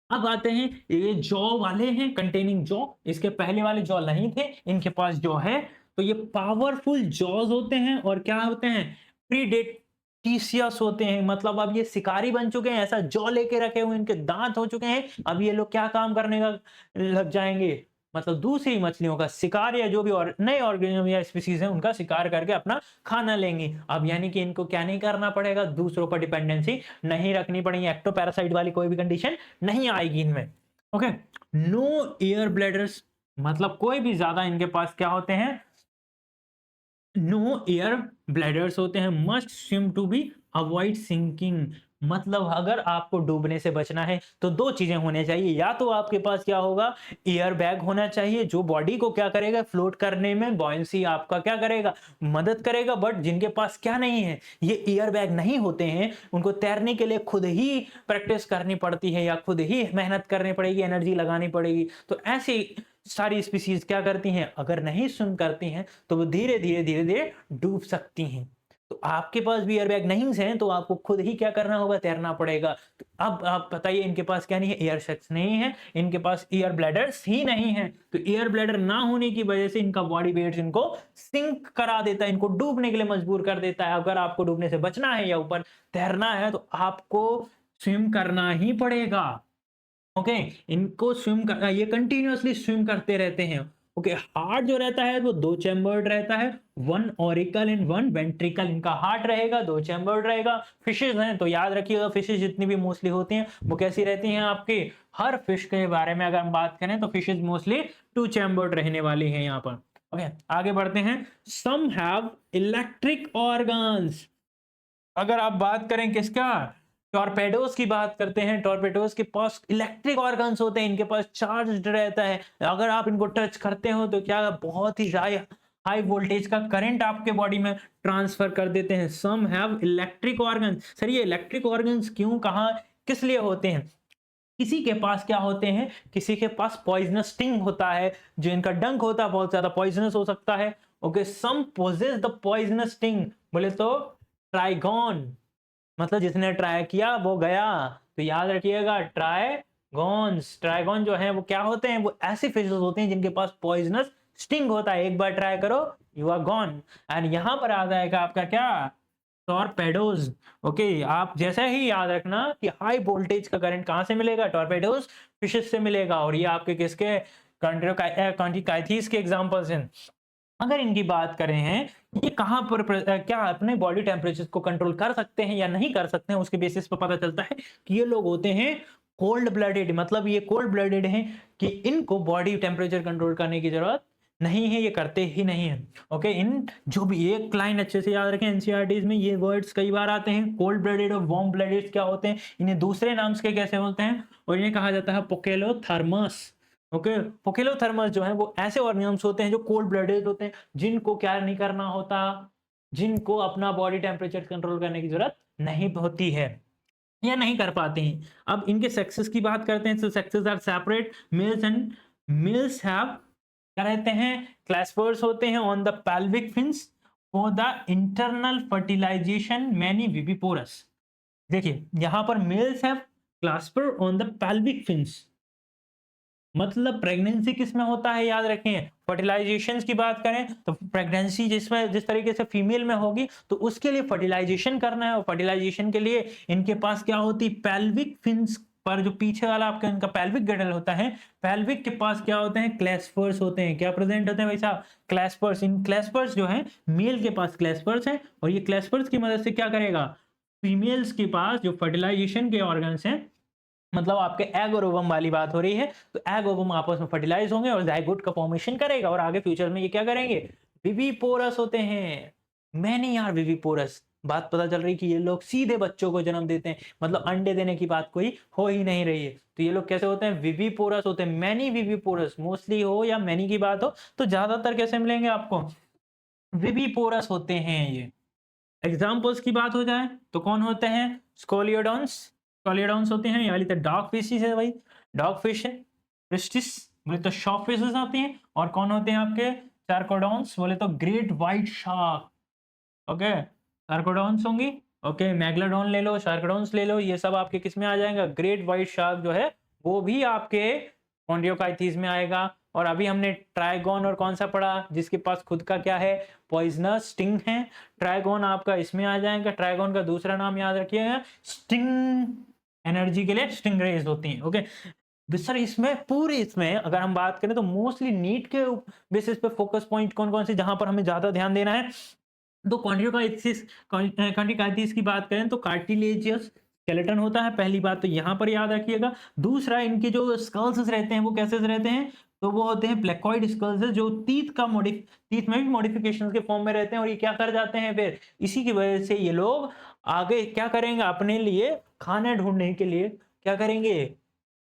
अब आते हैं, ये जॉ वाले हैं, कंटेनिंग जॉ, इसके पहले वाले जॉ नहीं थे, इनके पास जॉ है, तो ये पावरफुल जॉज होते हैं, और क्या होते हैं, प्रीडेटिशियस होते हैं, मतलब अब ये शिकारी बन चुके हैं, ऐसा जॉ लेके रखे हुए, इनके दांत हो चुके हैं, अब ये लोग क्या काम करने का लग जाएंगे, मतलब दूसरी मछलियों का शिकार, या जो भी और नए ऑर्गेनिज्म या स्पीसीज हैं उनका शिकार करके अपना खाना लेंगे। अब यानी कि इनको क्या नहीं करना पड़ेगा, दूसरों पर डिपेंडेंसी नहीं रखनी पड़ेगी, एक्टोपैरासाइट वाली कोई भी कंडीशन नहीं आएगी इनमें। ओके, नो एयर ब्लैडर्स, मतलब कोई भी ज्यादा इनके पास क्या होते हैं, नो एयर ब्लैडर्स होते हैं, must swim to be avoid sinking, मतलब अगर आपको डूबने से बचना है तो दो चीजें होने चाहिए, या तो आपके पास क्या होगा, एयर बैग होना चाहिए जो बॉडी को क्या करेगा, फ्लोट करने में बॉयंसी आपका क्या करेगा, मदद करेगा। बट जिनके पास क्या नहीं है, ये एयर बैग नहीं होते हैं, उनको तैरने के लिए खुद ही प्रैक्टिस करनी पड़ती है या खुद ही मेहनत करनी पड़ेगी, एनर्जी लगानी पड़ेगी। तो ऐसी सारी स्पीसीज क्या करती हैं, अगर नहीं स्विम करती हैं तो वो धीरे धीरे धीरे धीरे डूब सकती हैं। तो आपके पास भी एयरबैग नहीं है तो आपको खुद ही क्या करना होगा, तैरना पड़ेगा। तो अब आप बताइए, इनके पास क्या नहीं है, एयर सैक्स नहीं है, इनके पास एयर ब्लैडर्स ही नहीं है। तो एयर ब्लैडर ना होने की वजह से इनका बॉडी वेट इनको सिंक करा देता है, इनको डूबने के लिए मजबूर कर देता है। अगर आपको डूबने से बचना है या ऊपर तैरना है तो आपको स्विम करना ही पड़ेगा। ओके, इनको स्विम कर, ये कंटिन्यूअसली स्विम करते रहते हैं। ओके, हार्ट जो रहता है वो दो चैम्बर्ड रहता है, one auricle and one ventricle इनका हार्ट रहेगा, दो चैम्बर्ड रहेगा। फिशेज हैं तो याद रखिएगा, फिशेज जितनी भी मोस्टली होती हैं वो कैसी रहती हैं आपकी, हर फिश के बारे में अगर हम बात करें तो फिशेज मोस्टली टू चैम्बर्ड रहने वाली हैं यहाँ पर। ओके, आगे बढ़ते हैं। Some have electric organs. अगर आप बात करें किसका, टॉर्पेडोज की बात करते हैं, टॉर्पेडोज के पास इलेक्ट्रिक ऑर्गन्स होते हैं, इनके पास चार्ज रहता है। अगर आप इनको टच करते हो तो क्या बहुत ही हाई वोल्टेज का करंट आपके बॉडी में ट्रांसफर कर देते हैं। Some have electric organs. Sir ये इलेक्ट्रिक ऑर्गन्स क्यों, कहाँ, किस लिए होते हैं? किसी के पास क्या होते हैं, किसी के पास पॉइजनस स्टिंग होता है, जो इनका डंक होता है बहुत ज्यादा पॉइजनस हो सकता है। Okay, some possess the poisonous sting, बोले तो ट्राइगॉन, मतलब जिसने ट्राई किया वो गया। तो याद रखिएगा, ट्राइगॉन्स, ट्राइगॉन जो है वो क्या होते हैं, वो ऐसे फिशेस होते हैं जिनके पास पॉइजनस स्टिंग होता है। एक बार ट्राई करो, यू आर गॉन। एंड यहां पर आ जाएगा आपका क्या, टॉर्पेडोज। ओके, आप जैसे ही याद रखना कि हाई वोल्टेज का करंट कहां से मिलेगा, टॉर्पेडोज फिशेस से मिलेगा। और ये आपके किसके, कंट्रोकाइथीस के एग्जांपल्स हैं। अगर इनकी बात करें हैं, ये कहां पर क्या अपने बॉडी टेम्परेचर को कंट्रोल कर सकते हैं या नहीं कर सकते हैं, उसके बेसिस पर पता चलता है कि ये लोग होते हैं कोल्ड ब्लडेड। मतलब ये कोल्ड ब्लडेड हैं कि इनको बॉडी टेम्परेचर कंट्रोल करने की जरूरत नहीं है, ये करते ही नहीं है। ओके, इन जो भी एक लाइन अच्छे से याद रखें, एनसीईआरटीज में ये वर्ड्स कई बार आते हैं, कोल्ड ब्लडेड और वार्म ब्लडेड क्या होते हैं, इन्हें दूसरे नाम से कैसे होते हैं, और इन्हें कहा जाता है पोकेलोथर्मस। ओके, पोकेलोथर्मस जो है वो ऐसे ऑर्गेनिजम्स होते हैं जो कोल्ड ब्लडेड होते हैं, जिनको क्या नहीं करना होता, जिनको अपना बॉडी टेम्परेचर कंट्रोल करने की जरूरत नहीं होती है या नहीं कर पाते हैं। अब इनके सेक्सेस की बात करते हैं, तो sexes are separate, males and males have क्या रहते हैं, क्लैस्पर्स होते हैं on the pelvic fins for the internal fertilization many viviparous. देखिए यहां पर males have clasper on the pelvic fins, मतलब प्रेगनेंसी किसमें होता है, याद रखें। फर्टिलाइजेशन की बात करें तो प्रेगनेंसी जिसमें जिस तरीके से फीमेल में होगी तो उसके लिए फर्टिलाइजेशन करना है, और फर्टिलाइजेशन के लिए इनके पास क्या होती, पेल्विक फिन्स पर जो पीछे वाला आपका इनका पेल्विक गडल होता है, पेल्विक के पास क्या होते हैं, क्लैस्पर्स होते हैं। क्या प्रेजेंट होते हैं भाई साहब, क्लैस्पर्स। इन क्लैस्पर्स जो है मेल के पास क्लैस्पर्स हैं, और ये क्लैस्पर्स की मदद से क्या करेगा, फीमेल्स के पास जो फर्टिलाइजेशन के ऑर्गन्स हैं, मतलब आपके एग और ओवम वाली बात हो रही है, तो एग ओवम आपस में फर्टिलाइज होंगे और जाइगोट का फॉर्मेशन करेगा, और आगे फ्यूचर में ये क्या करेंगे, विविपोरस होते हैं। मैनी यार विविपोरस, बात पता चल रही कि ये लोग सीधे बच्चों को जन्म देते हैं, मतलब अंडे देने की बात कोई हो ही नहीं रही है। तो ये लोग कैसे होते हैं, विविपोरस होते हैं। मैनी विविपोरस, मोस्टली हो या मैनी की बात हो तो ज्यादातर कैसे मिलेंगे आपको, विविपोरस होते हैं ये। एग्जाम्पल्स की बात हो जाए तो कौन होते हैं, स्कोलियोडॉन्स, स्कोलियोडॉन्स होते हैं, यानी तो डॉग फिशेस है भाई, डॉग फिश है। क्रिस्टिस बोले तो शॉर्क फिशेस आते हैं, और कौन होते हैं आपके, चारकोडॉन्स बोले तो ग्रेट व्हाइट शार्क। ओके, चारकोडॉन्स होंगी। ओके, मैग्लोडॉन ले लो, शार्कडॉन्स ले लो, ये सब आपके किस में आ जाएगा, ग्रेट व्हाइट शार्क जो है वो भी आपके कॉन्ड्रियोकाइथीज में आएगा। और अभी हमने ट्राइगोन और कौन सा पढ़ा, जिसके पास खुद का क्या है, पॉइजनस स्टिंग है। ट्राइगोन आपका इसमें आ जाएगा, ट्राइगोन का दूसरा नाम याद रखिएगा, स्टिंग, एनर्जी के लिए स्टिंग रेज होती हैं। ओके सर, इसमें पूरे इसमें अगर हम बात करें तो मोस्टली नीट के बेसिस पे फोकस पॉइंट कौन कौन से जहां पर हमें ज्यादा ध्यान देना है, तो कॉन्ड्रियोकाइटिस की बात करें तो कार्टिलेजियस स्केलेटन होता है, पहली बात तो यहां पर याद रखिएगा। दूसरा, इनके जो स्कल्स रहते हैं वो कैसे रहते हैं, तो वो होते हैं प्लेकॉइड स्कल्स, जो टीथ में भी मॉडिफिकेशन के फॉर्म में रहते हैं, और ये क्या कर जाते हैं फिर, इसी की वजह से ये लोग आगे क्या करेंगे, अपने लिए खाना ढूंढने के लिए क्या करेंगे,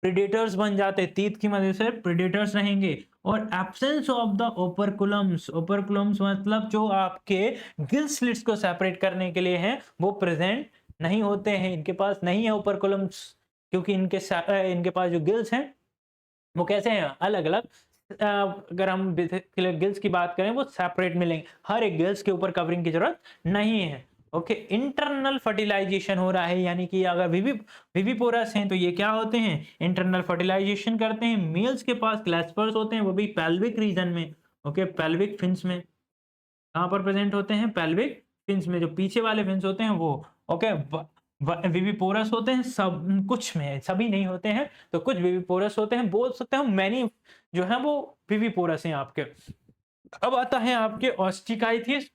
प्रेडेटर्स बन जाते, तीत की मदद से प्रेडेटर्स रहेंगे। और एब्सेंस ऑफ द ओपरकुलम्स, ओपरकुलम्स मतलब जो आपके गिल स्लिट्स को सेपरेट करने के लिए हैं, वो प्रेजेंट नहीं होते हैं, इनके पास नहीं है ओपरकुलम्स, क्योंकि इनके पास जो गिल्स हैं वो कैसे हैं, अलग अलग। अगर हम गिल्स की बात करें वो सेपरेट मिलेंगे, हर एक गिल्स के ऊपर कवरिंग की जरूरत नहीं है। ओके, इंटरनल फर्टिलाइजेशन हो रहा है, यानी कि अगर विविपोरस हैं तो ये क्या होते हैं, इंटरनल फर्टिलाइजेशन करते हैं। मेल्स के पास क्लैस्पर्स होते हैं, वो भी पेल्विक रीजन में। ओके, पेल्विक फिन्स में कहाँ पर प्रेजेंट होते हैं, पेल्विक फिन्स में, जो पीछे वाले फिन्स होते हैं वो। ओके, विविपोरस होते हैं, सब कुछ में, सभी नहीं होते हैं, तो कुछ विविपोरस होते हैं, बोल सकते हैं मैनी जो है वो विविपोरस हैं आपके। अब आता है आपके ऑस्टिकाइथिस।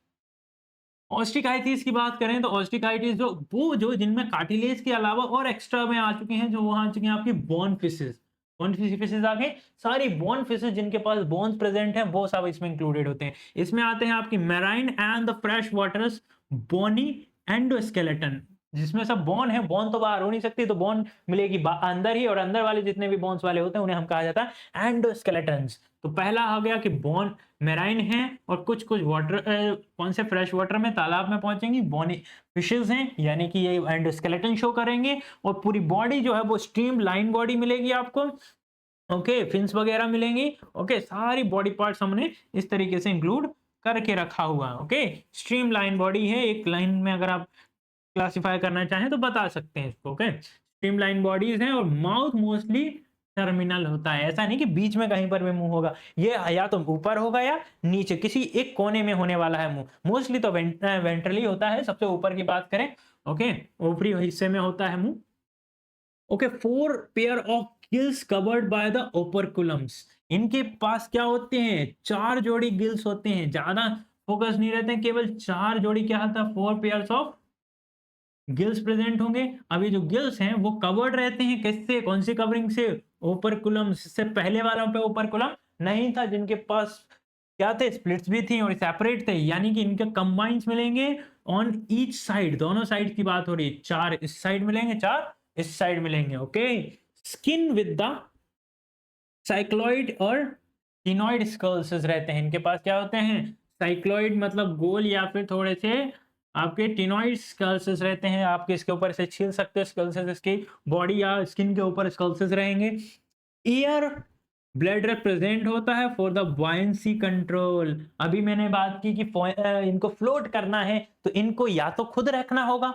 ऑस्टिकाइटिस की बात करें तो ऑस्टिकाइटिस जो जिनमें कार्टिलेज के अलावा और एक्स्ट्रा में आ चुके हैं, जो वहां आ चुके हैं आपकी बोन फिशेस। बोन फिशेस आ गए, सारी बोन फिशेस जिनके पास बोन्स प्रेजेंट हैं वो सब इसमें इंक्लूडेड होते हैं। इसमें आते हैं आपकी marine and the fresh waters bony endoskeleton, जिसमें सब बोन है, बोन तो बाहर हो नहीं सकती, तो बोन मिलेगी अंदर ही, और अंदर वाले जितने भी बोन्स वाले होते हैं उन्हें हम कहा जाता है एंडोस्केलेटन्स। तो पहला आ गया कि बोन मेराइन है, और कुछ कुछ वाटर कौन से फ्रेश वाटर में, तालाब में पहुंचेंगी, बोनी फिशेस हैं, यानी कि ये एंडोस्केलेटन शो करेंगे। और पूरी बॉडी जो है वो स्ट्रीम लाइन बॉडी मिलेगी आपको। ओके, फिन्स वगैरह मिलेंगी। ओके, सारी बॉडी पार्ट्स हमने इस तरीके से इंक्लूड करके रखा हुआ है। ओके, स्ट्रीम लाइन बॉडी है, एक लाइन में अगर आप क्लासिफाई करना चाहें तो बता सकते हैं इसको। ओके, स्ट्रीमलाइन बॉडीज हैं, और माउथ मोस्टली टर्मिनल होता है, ऐसा नहीं कि बीच में कहीं पर भी मुंह होगा, ये या तो ऊपर होगा या नीचे किसी एक कोने में होने वाला है मुंह। मोस्टली तो वेंट्रली होता है, सबसे ऊपर की बात करें। ओके, ऊपरी हिस्से में होता है मुंह। Okay, 4 pair of gills covered by the operculums. इनके पास क्या होते हैं, 4 जोड़ी गिल्स होते हैं, ज्यादा फोकस नहीं रहते हैं, केवल 4 जोड़ी क्या होता है, 4 पेयर्स ऑफ गिल्स प्रेजेंट होंगे। अब ये जो गिल्स हैं वो कवर्ड रहते हैं किससे, कौन सी कवरिंग से, ओपरकुलम से। पहले वालों पे ओपरकुलम नहीं था, जिनके पास क्या थे, स्प्लिट्स भी थी और सेपरेट थे, यानी कि इनके कंबाइंस मिलेंगे ऑन ईच साइड, दोनों साइड की बात हो रही है, 4 इस साइड मिलेंगे, 4 इस साइड मिलेंगे। Okay, skin with the cycloid और टिनॉइड स्कल्स रहते हैं, इनके पास क्या होते हैं, साइक्लॉइड मतलब गोल, या फिर थोड़े से आपके टिनॉइड स्कल्स रहते हैं, आपके इसके ऊपर से छील सकते हैं स्कल्स, इसकी बॉडी या स्किन के ऊपर स्कल्स रहेंगे। ईयर ब्लैडर प्रेजेंट होता है फॉर द बुयांसी कंट्रोल। अभी मैंने बात की कि इनको फ्लोट करना है, तो इनको या तो खुद रखना होगा,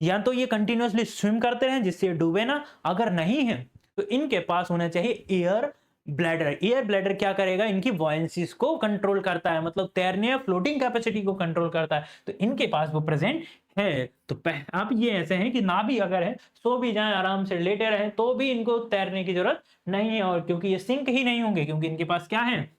या तो ये कंटिन्यूअसली स्विम करते रहें जिससे ये डूबे ना। अगर नहीं है तो इनके पास होना चाहिए एयर ब्लैडर। एयर ब्लैडर क्या करेगा, इनकी वॉयंसीज को कंट्रोल करता है, मतलब तैरने या फ्लोटिंग कैपेसिटी को कंट्रोल करता है, तो इनके पास वो प्रेजेंट है। तो अब ये ऐसे हैं कि ना भी अगर है, सो भी जाए आराम से लेटे रहे, तो भी इनको तैरने की जरूरत नहीं है, और क्योंकि ये सिंक ही नहीं होंगे, क्योंकि इनके पास क्या है,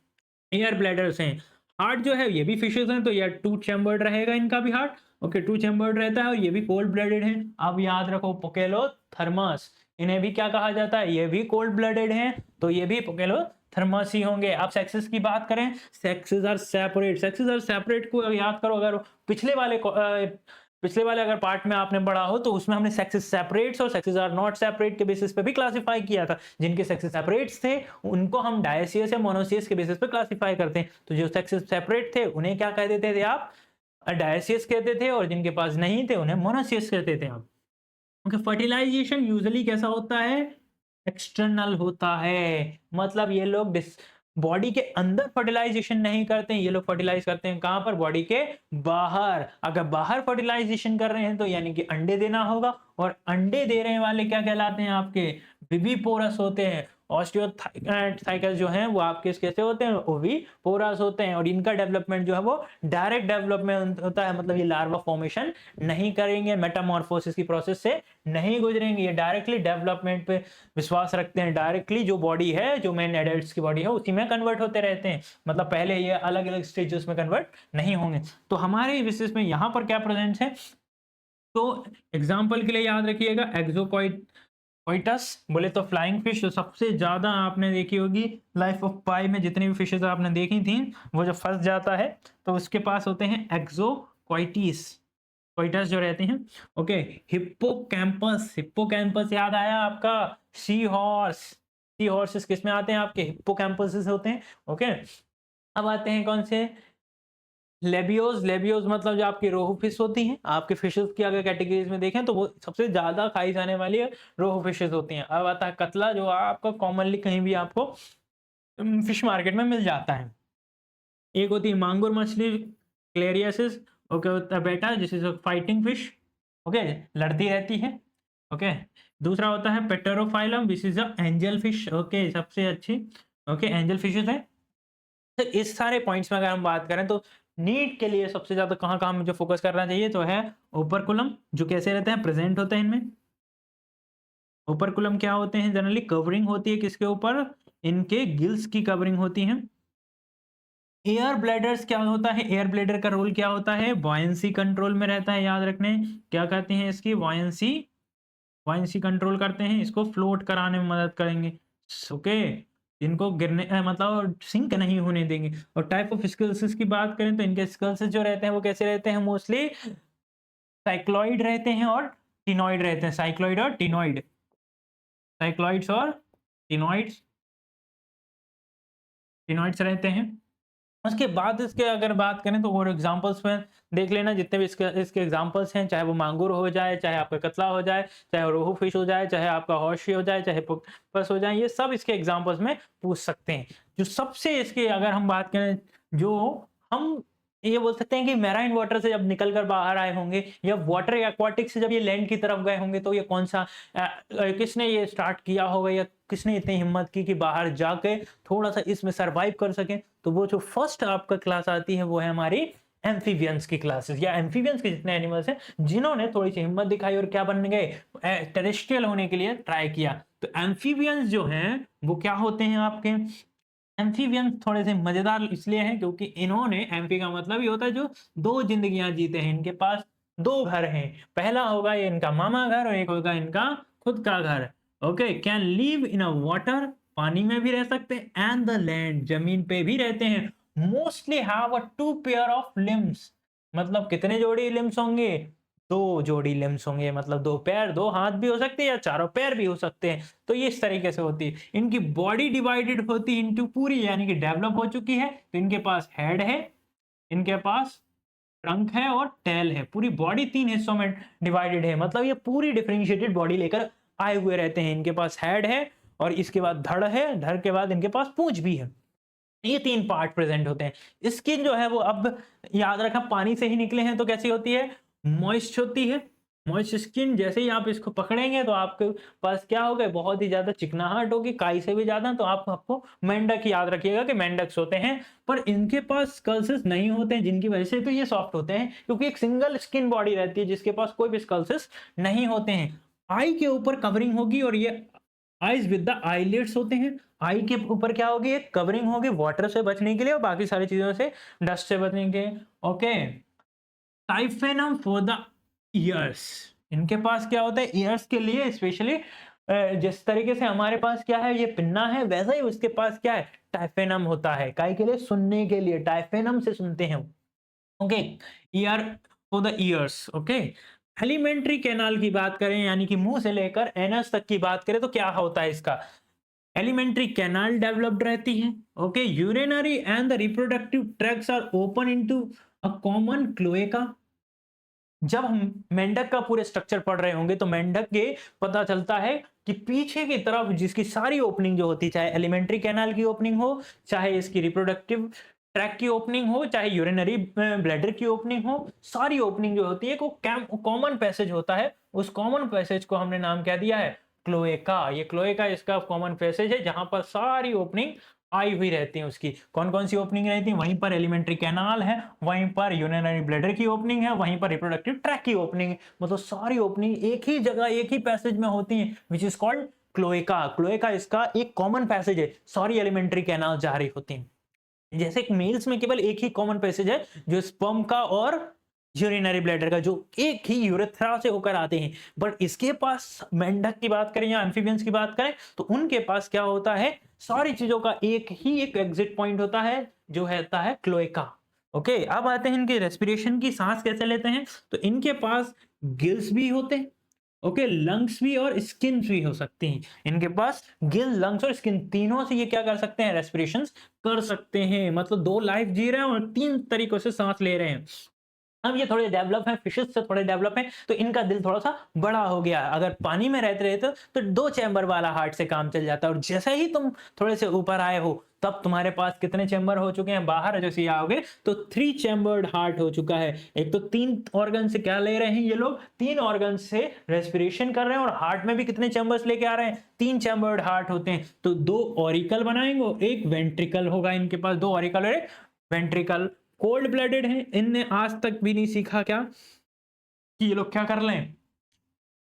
एयर ब्लैडर्स हैं। हार्ट जो है ये भी फिशेस हैं, तो ये 2 चैम्बर्ड रहेगा इनका भी हार्ट। ओके, 2 चैम्बर्ड रहता है, और ये भी कोल्ड ब्लडेड है। अब याद रखो पोकेलोथर्मस, इन्हें भी क्या कहा जाता है, ये भी कोल्ड ब्लडेड हैं, तो ये भी पोकेलोथर्मस ही होंगे। अब सेक्सेस की बात करें, sexes are separate. Sexes are separate को याद करो, अगर पिछले वाले अगर पार्ट में आपने पढ़ा हो, तो उसमें हमने सेक्सेस सेपरेट्स और सेक्सेस आर नॉट सेपरेट के बेसिस पे भी क्लासिफाई किया था। जिनके सेक्सेस सेपरेट्स थे उनको हम डायसियस या मोनोसियस के बेसिस पे क्लासिफाई करते हैं, तो जो सेक्सेस सेपरेट थे उन्हें क्या कह देते थे आप, डायसियस कहते थे, और जिनके पास नहीं थे उन्हें मोनोसियस कहते थे आप। ओके, फर्टिलाइजेशन यूजुअली कैसा होता है, एक्सटर्नल होता है, मतलब ये लोग बॉडी के अंदर फर्टिलाइजेशन नहीं करते हैं, ये लोग फर्टिलाइज करते हैं कहां पर, बॉडी के बाहर। अगर बाहर फर्टिलाइजेशन कर रहे हैं तो यानी कि अंडे देना होगा, और अंडे दे रहे वाले क्या कहलाते हैं, आपके विविपोरस होते हैं। ऑस्टियोथाइकस जो हैं वो आपके कैसे होते हैं, ओविपोरस होते हैं, और इनका डेवलपमेंट जो है वो डायरेक्ट डेवलपमेंट होता है, मतलब ये लार्वा फॉर्मेशन नहीं करेंगे, मेटामॉर्फोसिस की प्रोसेस से नहीं गुजरेंगे, ये डायरेक्टली डेवलपमेंट पे विश्वास रखते हैं, डायरेक्टली जो बॉडी है, जो मेन एडल्ट्स की बॉडी है उसी में कन्वर्ट होते रहते हैं, मतलब पहले ये अलग अलग स्टेजेस में कन्वर्ट नहीं होंगे। तो हमारे विशेष में यहाँ पर क्या प्रेजेंट है, तो एग्जाम्पल के लिए याद रखिएगा, एक्सोकोइटस बोले तो फ्लाइंग फिश, तो सबसे ज्यादा आपने देखी होगी लाइफ ऑफ पाई में, जितनी भी फिशेज आपने देखी थी, वो जब फंस जाता है तो उसके पास होते हैं एक्सोकोइटिस। कोइटस जो रहते हैं। ओके, हिप्पोकैम्पस, हिप्पोकैम्पस याद आया आपका, सी हॉर्स, सी हॉर्सेस किस में आते हैं आपके, हिप्पोकैम्पसेस होते हैं। ओके, अब आते हैं कौन से, लेबियोज, लेबियोज मतलब जो आपकी रोहू फिश होती हैं, आपके फिशेस की अगर कैटेगरीज में देखें तो वो सबसे ज्यादा खाई जाने वाली रोहू फिशेस होती हैं। अब आता है कतला, जो आपका कॉमनली कहीं भी आपको फिश मार्केट में मिल जाता है। एक होती है मांगुर मछली, क्लेरियसिस। ओके, होता है बेटा, जिस इज फाइटिंग फिश। ओके, लड़ती रहती है। ओके, दूसरा होता है pterophyllum, this is a angel fish. Okay, सबसे अच्छी। ओके, एंजल फिशेस है। तो इस सारे पॉइंट्स में अगर हम बात करें तो नीट के लिए सबसे ज्यादा कहाँ कहाँ मुझे फोकस करना चाहिए, तो है ओपरकुलम, जो कैसे रहते हैं, प्रेजेंट होते हैं इनमें। ओपरकुलम क्या होते हैं, जनरली कवरिंग होती है किसके ऊपर, इनके गिल्स की कवरिंग होती है। एयर ब्लैडर्स क्या होता है, एयर ब्लैडर का रोल क्या होता है, बॉयंसी कंट्रोल में रहता है, याद रखने। क्या कहते हैं इसकी, बॉयंसी, बॉयंसी कंट्रोल करते हैं, इसको फ्लोट कराने में मदद करेंगे। ओके, इनको गिरने मतलब सिंक नहीं होने देंगे। और टाइप ऑफ स्केल्स की बात करें तो इनके स्केल्स जो रहते हैं वो कैसे रहते हैं, मोस्टली साइक्लॉइड रहते हैं और टिनॉइड रहते हैं, साइक्लॉइड और टिनॉइड, साइक्लॉइड्स और टिनॉइड्स, टिनॉइड्स रहते हैं। उसके बाद इसके अगर बात करें तो और एग्जांपल्स में देख लेना, जितने भी इसके इसके एग्जांपल्स हैं, चाहे वो मांगुर हो जाए, चाहे आपका कतला हो जाए, चाहे रोहू फिश हो जाए, चाहे आपका हॉर्शी हो जाए, चाहे पोक्टस हो जाए, ये सब इसके एग्जांपल्स में पूछ सकते हैं। जो सबसे इसके अगर हम बात करें, जो हम ये बोल सकते हैं कि मैराइन वाटर से जब निकल कर बाहर आए होंगे या वाटर एक्वाटिक से जब ये लैंड की तरफ गए होंगे, तो ये कौन सा किसने ये स्टार्ट किया होगा या किसने इतनी हिम्मत की कि बाहर जाके थोड़ा सा इसमें सरवाइव कर सके, तो वो जो फर्स्ट आपका क्लास आती है वो है हमारी एम्फीबियंस की क्लासेस, या एम्फीबियंस के जितने एनिमल्स हैं जिन्होंने थोड़ी सी हिम्मत दिखाई और क्या बन गए, टेरेस्ट्रियल होने के लिए ट्राई किया। तो एम्फीबियंस जो हैं वो क्या होते हैं आपके, एम्फीबियंस थोड़े से मजेदार इसलिए हैं क्योंकि इन्होंने, एम्फी का मतलब ये होता है जो दो जिंदगियां जीते हैं, इनके पास दो घर हैं, पहला होगा ये इनका मामा घर और एक होगा इनका खुद का घर। Okay, can live in a water, पानी में भी रह सकते हैं, एंड द लैंड, जमीन पे भी रहते हैं। Mostly have a two pair of limbs, मतलब कितने जोड़ी लिम्स होंगे, दो जोड़ी लिम्स होंगे, मतलब दो पैर, दो हाथ भी हो सकते हैं या चारों पैर भी हो सकते हैं। तो ये इस तरीके से होती है। इनकी बॉडी डिवाइडेड होती है इनटू पूरी, यानी कि डेवलप हो चुकी है। तो इनके पास हेड है, इनके पास ट्रंक है और टेल है, पूरी बॉडी तीन हिस्सों में डिवाइडेड है, मतलब ये पूरी डिफरेंशिएटेड बॉडी लेकर आए हुए रहते हैं। इनके पास हेड है और इसके बाद धड़ है, धड़ के बाद इनके पास पूंछ भी है। ये तीन पार्ट प्रेजेंट होते हैं। स्किन जो है वो, अब याद रखा पानी से ही निकले हैं तो कैसी होती है, मॉइस्ट होती है। मॉइस्ट स्किन, जैसे ही आप इसको पकड़ेंगे तो आपके पास क्या होगा, बहुत ही ज्यादा चिकनाहट होगी, काई से भी ज्यादा। तो आपको मेंढक याद रखिएगा कि मेंढक्स होते हैं, पर इनके पास स्कल्सेस नहीं होते हैं, जिनकी वजह से तो ये सॉफ्ट होते हैं, क्योंकि एक सिंगल स्किन बॉडी रहती है जिसके पास कोई भी स्कल्सेस नहीं होते हैं। आई के ऊपर कवरिंग होगी और ये आईज विद द आईलिड्स होते हैं। आई के ऊपर क्या होगी, एक कवरिंग होगी वाटर से बचने के लिए और बाकी सारी चीजों से, डस्ट से बचने के लिए। ओके, टाइफेनम फॉर द ईयर्स, इनके पास क्या होता है, ईयर्स के लिए स्पेशली। जिस तरीके से हमारे पास क्या है, ये पिन्ना है, वैसा ही उसके पास क्या है, टाइफेनम होता है, काय के लिए, सुनने के लिए, टाइफेनम से सुनते हैं। Okay, year for the years. Okay, alimentary canal की बात करें, यानी कि मुंह से लेकर एनस तक की बात करें तो क्या होता है इसका, एलिमेंट्री कैनाल डेवलप्ड रहती है। Okay, urinary and the reproductive tracts are open into a common cloaca. जब हम मेंढक का पूरे स्ट्रक्चर पढ़ रहे होंगे तो मेंढक के पता चलता है कि पीछे की तरफ जिसकी सारी ओपनिंग जो होती, चाहे एलिमेंट्री कैनाल की ओपनिंग हो, चाहे इसकी रिप्रोडक्टिव ट्रैक की ओपनिंग हो, चाहे यूरिनरी ब्लैडर की ओपनिंग हो, सारी ओपनिंग जो होती है वो कॉमन पैसेज होता है। उस कॉमन पैसेज को हमने नाम क्या दिया है, क्लोएका। ये क्लोएका इसका कॉमन पैसेज है जहां पर सारी ओपनिंग आई हुई रहती है। उसकी कौन कौन सी ओपनिंग रहती है, वहीं पर एलिमेंट्री कैनाल है, वहीं पर यूरिनरी ब्लैडर की ओपनिंग है, वहीं पर रिप्रोडक्टिव ट्रैक की ओपनिंग है। मतलब सारी ओपनिंग एक ही जगह, एक ही पैसेज में होती है, which is called cloaca. Cloaca इसका एक कॉमन पैसेज है, सारी एलिमेंट्री कैनाल जा रही होती है। जैसे एक मेल्स में केवल एक ही कॉमन पैसेज है जो स्पर्म का और यूरिनरी ब्लैडर का, जो एक ही यूरेथ्रा से होकर आते हैं। बट इसके पास, मेंढक की बात करें या एम्फीबियंस की बात करें, तो उनके पास क्या होता है, सारी चीजों का एक ही एक एग्जिट पॉइंट होता है जो होता है क्लोएका। ओके, अब आते हैं इनके रेस्पिरेशन की, सांस कैसे लेते हैं। तो इनके पास गिल्स भी होते हैं, ओके, लंग्स भी और स्किन भी हो सकती हैं। इनके पास गिल, लंग्स और स्किन तीनों से ये क्या कर सकते हैं, रेस्पिरेशन कर सकते हैं। मतलब दो लाइफ जी रहे हैं और तीन तरीकों से सांस ले रहे हैं। अब ये थोड़े डेवलप हैं, फिशेस से थोड़े डेवलप हैं, तो इनका दिल थोड़ा-सा बड़ा हो गया। अगर पानी में रहते-रहते तो 2 चैम्बर वाला हार्ट से काम चल जाता है, और जैसे ही तुम थोड़े से ऊपर आए हो, तब तुम्हारे पास कितने चैम्बर हो चुके हैं, बाहर जैसे ही आओगे तो 3 चैम्बर्ड हार्ट हो चुका है। एक तो 3 ऑर्गन से क्या ले रहे हैं ये लोग, 3 ऑर्गन से रेस्पिरेशन कर रहे हैं, और हार्ट में भी कितने चैम्बर्स लेके आ रहे हैं, 3 चैम्बर्ड हार्ट होते हैं। तो 2 ऑरिकल बनाएंगे, एक वेंट्रिकल होगा इनके पास, 2 ऑरिकल और एक वेंट्रिकल। कोल्ड ब्लडेड हैं, इनने आज तक भी नहीं सीखा क्या कि ये लोग क्या कर लें,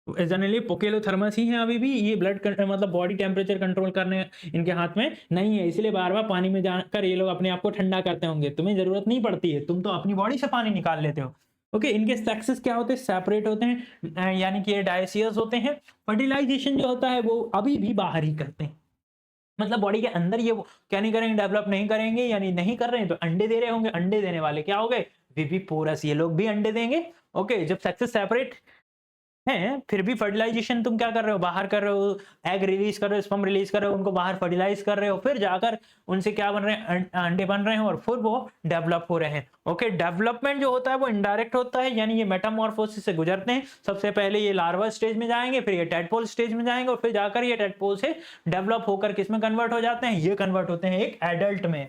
जनरली पोकेलोथर्मस ही है अभी भी, ये ब्लड मतलब बॉडी टेम्परेचर कंट्रोल करने इनके हाथ में नहीं है, इसलिए बार बार पानी में जाकर ये लोग अपने आप को ठंडा करते होंगे। तुम्हें जरूरत नहीं पड़ती है, तुम तो अपनी बॉडी से पानी निकाल लेते हो। ओके, इनके सेक्सेस क्या होते हैं, सेपरेट होते हैं, यानी कि ये डायसियस होते हैं। फर्टिलाइजेशन जो होता है वो अभी भी बाहर ही करते हैं, मतलब बॉडी के अंदर ये वो क्या नहीं करेंगे, डेवलप नहीं करेंगे, यानी नहीं कर रहे हैं तो अंडे दे रहे होंगे। अंडे देने वाले क्या हो गए, विविपोरस, ये लोग भी अंडे देंगे। ओके, जब सेक्सेस सेपरेट हैं, फिर भी फर्टिलाइजेशन तुम क्या कर रहे हो, बाहर कर रहे हो, एग रिलीज कर रहे हो, स्पर्म रिलीज कर रहे हो, उनको बाहर फर्टिलाइज कर रहे हो, फिर जाकर उनसे क्या बन रहे हैं, अंडे बन रहे हैं, और फिर वो डेवलप हो रहे हैं। ओके, डेवलपमेंट जो होता है वो इनडायरेक्ट होता है, यानी ये मेटामॉर्फोसिस से गुजरते हैं। सबसे पहले ये लार्वा स्टेज में जाएंगे, फिर ये टेडपोल स्टेज में जाएंगे, और फिर जाकर ये टेडपोल से डेवलप होकर किस में कन्वर्ट हो जाते हैं, ये कन्वर्ट होते हैं एक एडल्ट में।